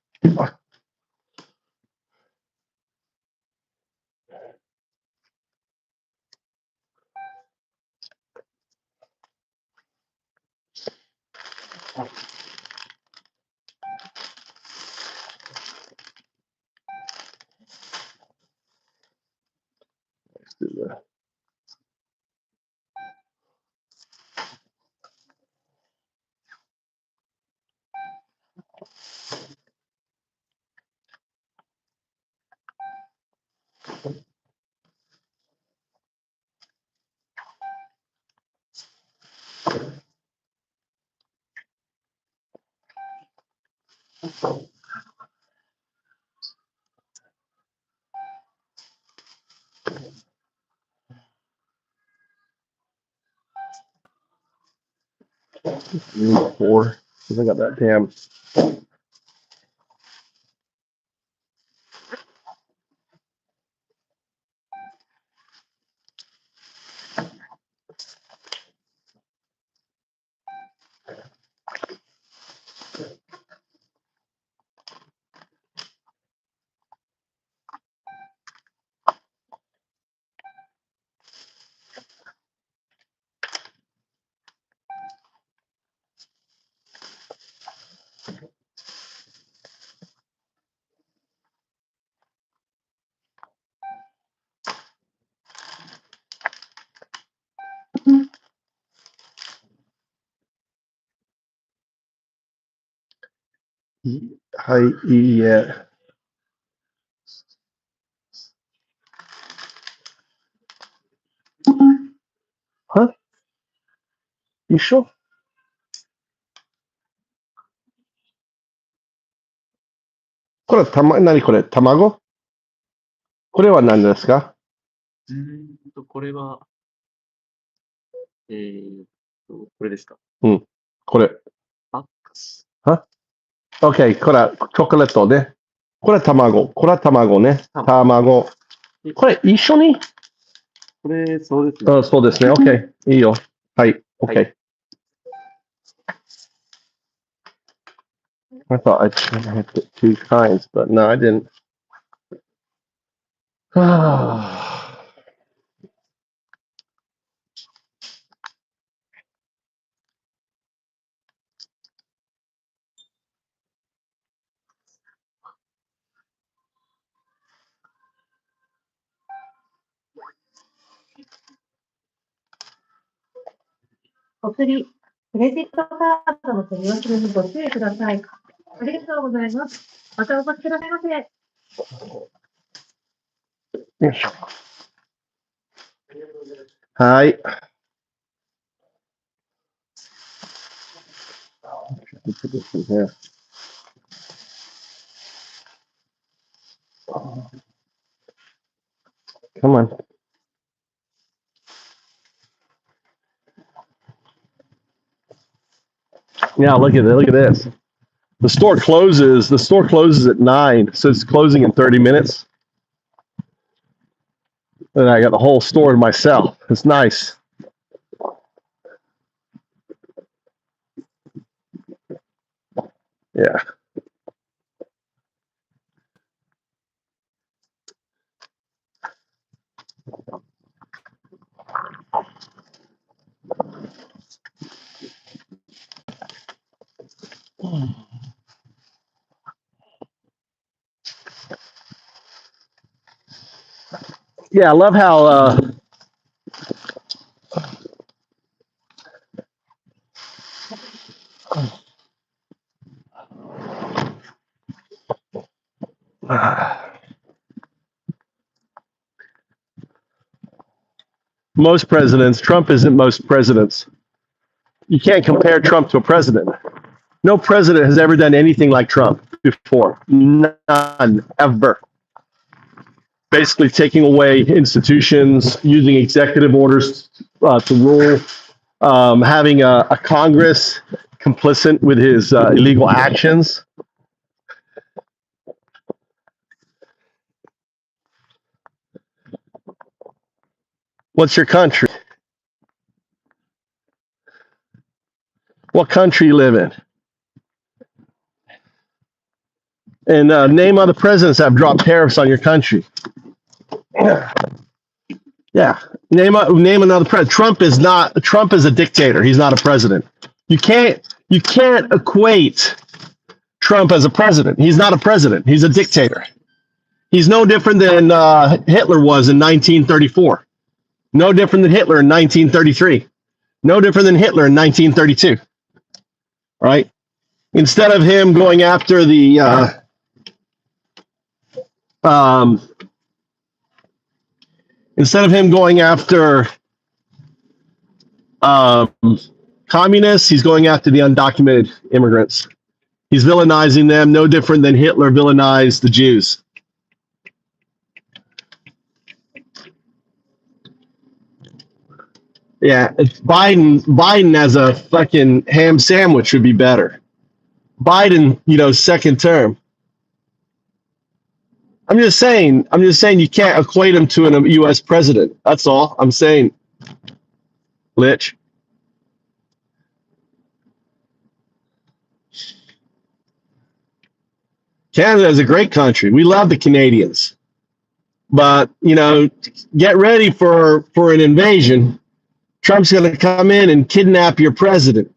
Four. Because I got that damn. Yeah. Huh? You sure? これ、何これ卵これは何ですか？これは、これですか。これ。バックス。OK、これはチョコレートね。これは卵。これは卵ね。卵。これ一緒に？これ、そうですね。そうですね。OK。いいよ。はい。OK。はい、I thought I had two kinds, but no, I didn't.お釣り、クレジットカードの取り忘れにご注意ください。ありがとうございます。またお越しくださいませ。よいしょ。はい。Come on. Yeah, look at it. Look at this. The store closes at 9, so it's closing in 30 minutes. And I got the whole store to myself. It's nice. Yeah. Yeah, I love how most presidents, Trump isn't most presidents. You can't compare Trump to a president. No president has ever done anything like Trump before. None, ever. Basically taking away institutions, using executive orders to rule, having a Congress complicit with his illegal actions. What's your country? What country you live in? And name other presidents that have dropped tariffs on your country. Yeah. Name another president. Trump is a dictator. He's not a president. You can't equate Trump as a president. He's not a president. He's a dictator. He's no different than Hitler was in 1934. No different than Hitler in 1933. No different than Hitler in 1932. Right? Instead of him going after the communists, he's going after the undocumented immigrants. He's villainizing them, no different than Hitler villainized the Jews. Yeah, it's Biden as a fucking ham sandwich would be better. Biden, second term. I'm just saying you can't equate him to a U.S. president. That's all I'm saying, Lich. Canada is a great country. We love the Canadians. But, get ready for an invasion. Trump's going to come in and kidnap your president.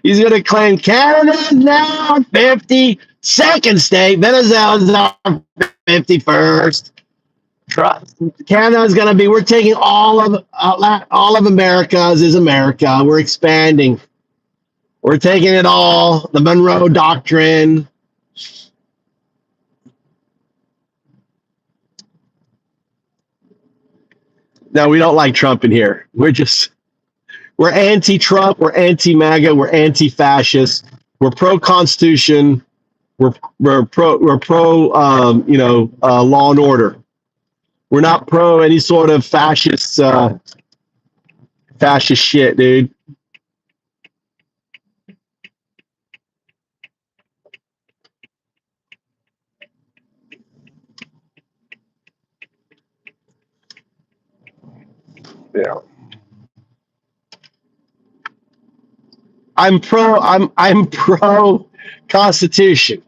He's going to claim Canada's now 52nd state. Venezuela's our 51st. Canada's going to be, we're taking all of America's is America. We're expanding. We're taking it all. The Monroe Doctrine. No, we don't like Trump in here. We're anti-Trump, we're anti-MAGA, we're anti-fascist, we're pro-Constitution, We're pro law and order. We're not pro any sort of fascist shit, dude. Yeah. I'm pro Constitution.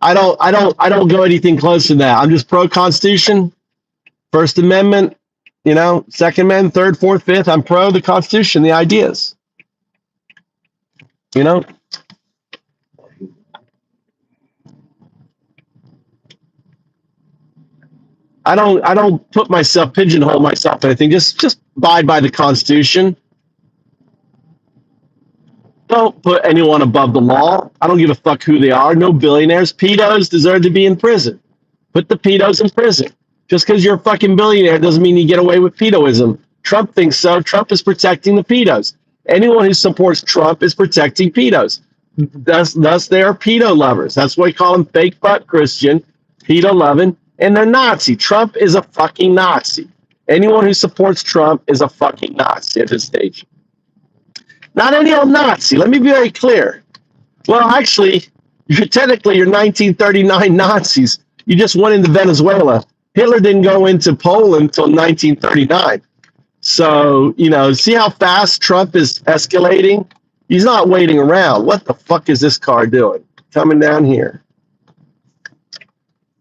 I don't go anything close to that. I'm just pro Constitution, First Amendment, Second Amendment, Third, Fourth, Fifth. I'm pro the Constitution, the ideas. I don't put myself, pigeonhole myself in anything. Just abide by the Constitution. Don't put anyone above the law. I don't give a fuck who they are. No billionaires. Pedos deserve to be in prison. Put the pedos in prison. Just because you're a fucking billionaire doesn't mean you get away with pedoism. Trump thinks so. Trump is protecting the pedos. Anyone who supports Trump is protecting pedos. Thus they are pedo lovers. That's why we call them fake butt Christian, pedo loving, and they're Nazi. Trump is a fucking Nazi. Anyone who supports Trump is a fucking Nazi at this stage. Not any old Nazi. Let me be very clear. Well, actually, you're 1939 Nazis. You just went into Venezuela. Hitler didn't go into Poland until 1939. So, see how fast Trump is escalating? He's not waiting around. What the fuck is this car doing? Coming down here.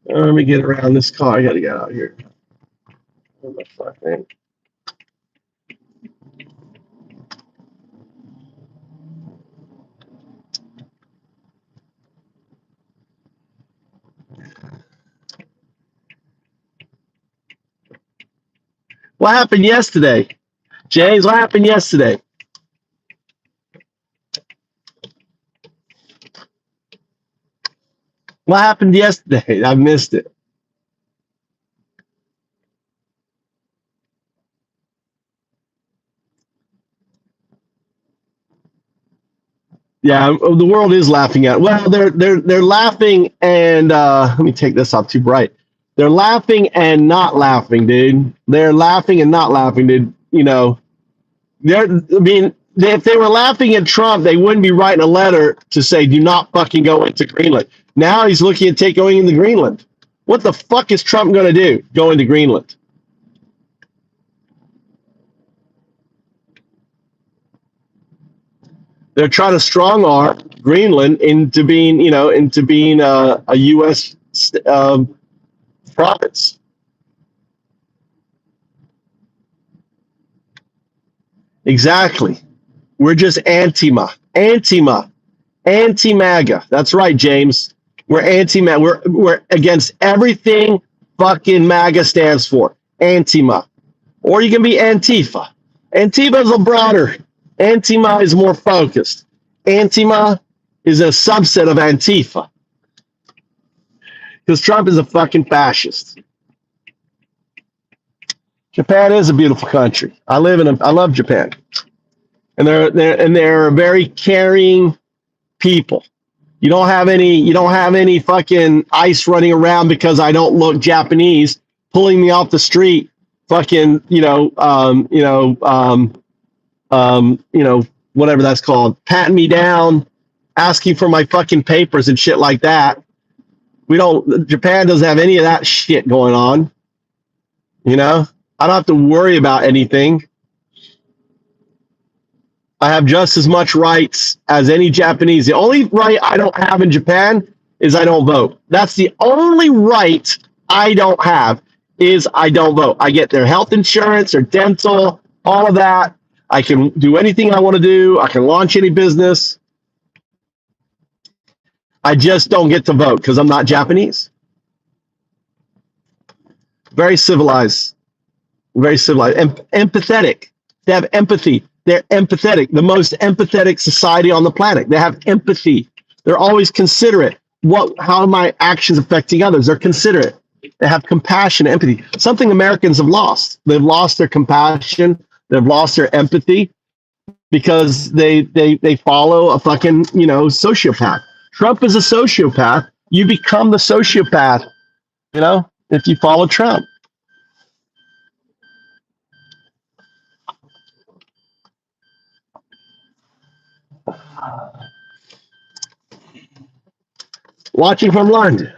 Let me get around this car. I got to get out here. What the fuck, man? What happened yesterday? James, what happened yesterday? What happened yesterday? I missed it. Yeah, the world is laughing at it. Well, they're laughing and let me take this off too bright. They're laughing and not laughing, dude. They're laughing and not laughing, dude. If they were laughing at Trump, they wouldn't be writing a letter to say, do not fucking go into Greenland. Now he's looking at going into Greenland. What the fuck is Trump going to do? Go into Greenland. They're trying to strong arm Greenland into being a U.S. Province. Exactly. We're just anti-MAGA. That's right, James. We're anti-MAGA. We're against everything fucking MAGA stands for. Anti-MAGA. Or you can be Antifa. Antifa is a broader. Anti-MAGA is more focused. Anti-MAGA is a subset of Antifa. Because Trump is a fucking fascist. Japan is a beautiful country. I love Japan. And they're very caring people. You don't have any fucking ICE running around because I don't look Japanese, pulling me off the street, fucking, whatever that's called, patting me down, asking for my fucking papers and shit like that. Japan doesn't have any of that shit going on. I don't have to worry about anything. I have just as much rights as any Japanese. The only right I don't have in Japan is I don't vote. That's the only right I don't have is I don't vote. I get their health insurance, their dental, all of that. I can do anything I want to do. I can launch any business. I just don't get to vote because I'm not Japanese. Very civilized. Very civilized. Empathetic. They have empathy. They're empathetic. The most empathetic society on the planet. They have empathy. They're always considerate. How are my actions affecting others? They're considerate. They have compassion, empathy. Something Americans have lost. They've lost their compassion. They've lost their empathy because they follow a fucking, sociopath. Trump is a sociopath. You become the sociopath, if you follow Trump. Watching from London.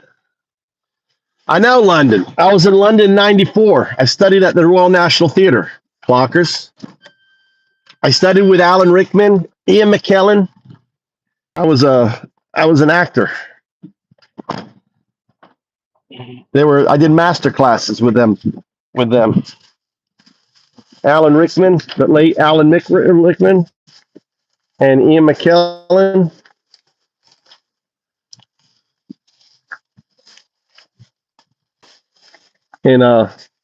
I know London. I was in London in 94. I studied at the Royal National Theatre. Clockers. I studied with Alan Rickman, Ian McKellen. I was an actor. I did master classes with them. Alan Rickman, the late Alan Rickman, and Ian McKellen. In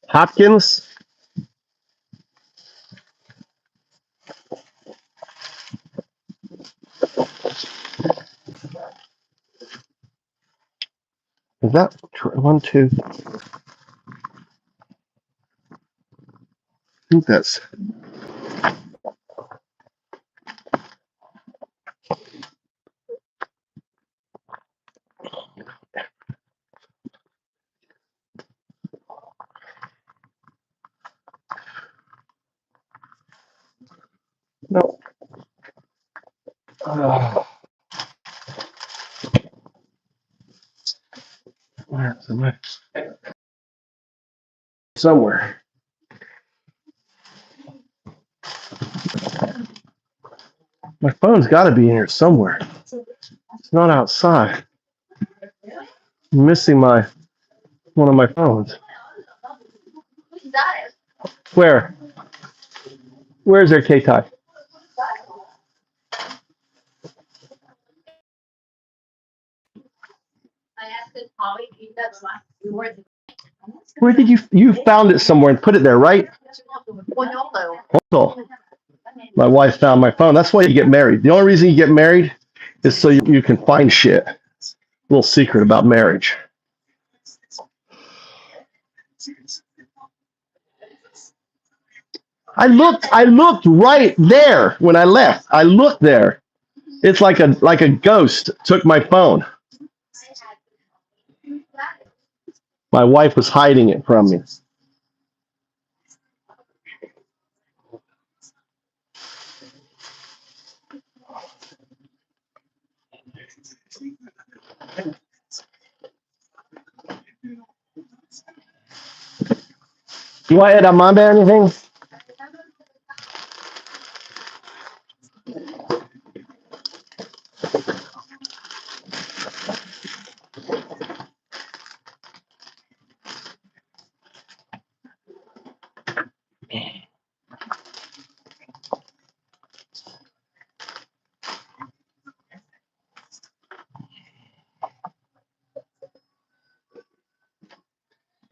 Hopkins. Is that 1, 2? I think that's. No. Where's the somewhere? My phone's got to be in here somewhere. It's not outside. I'm missing one of my phones. Where? Where's their K-Tie? Where did you found it somewhere and put it there, right? Also, my wife found my phone. That's why you get married. The only reason you get married is so you can find shit. Little secret about marriage. I looked right there when I left. I looked there. It's like a ghost took my phone. My wife was hiding it from me. You want to add Amanda anything?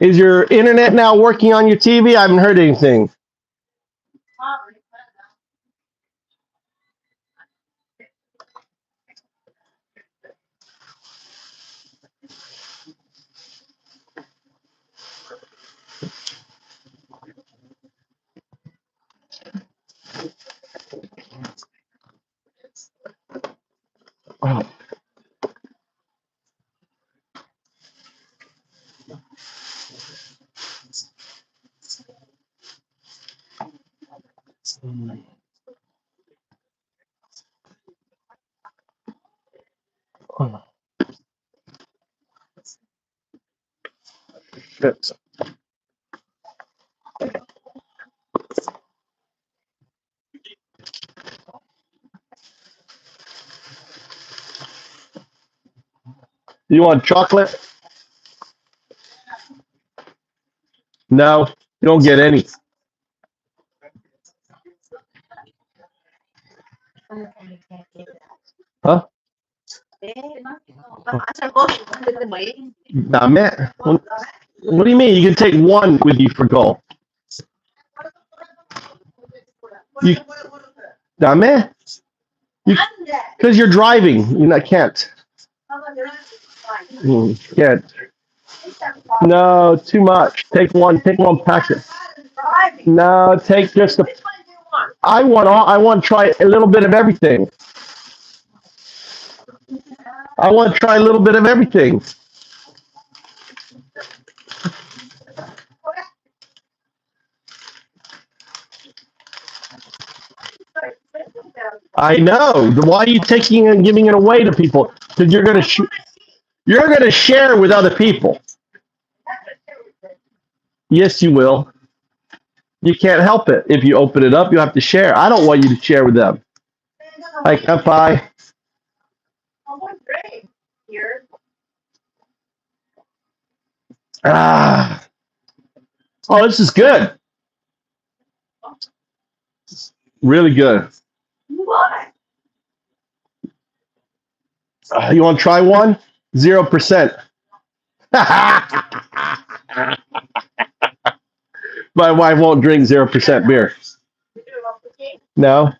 Is your internet now working on your TV? I haven't heard anything. Oh. Shit. You want chocolate? No, you don't get any. Huh? Dame. What do you mean? You can take one with you for goal. Dame? Because you're driving. You can't. Can't. No, too much. Take one packet. No, take just the. I want to try a little bit of everything. I want to try a little bit of everything. I know. Why are you taking and giving it away to people? Because you're gonna share with other people. Yes, you will. You can't help it. If you open it up, you have to share. I don't want you to share with them. Like if I. Ah. Oh, this is good. Really good. You want to try one? 0%. My wife won't drink 0% beer. No.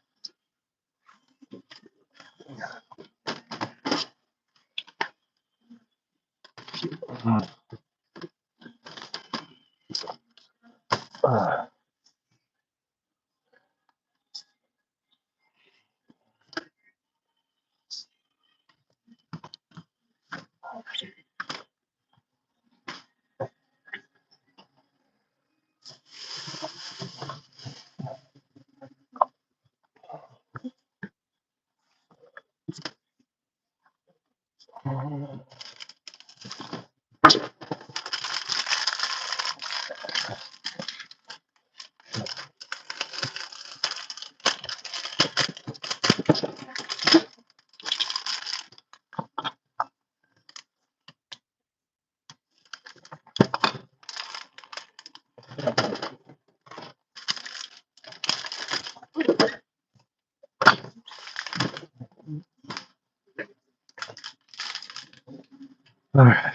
All right.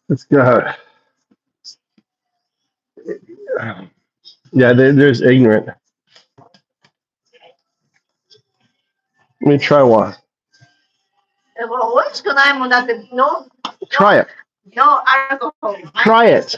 Let's go. Yeah, there's ignorant. Let me try one. Try it. No alcohol. Try it.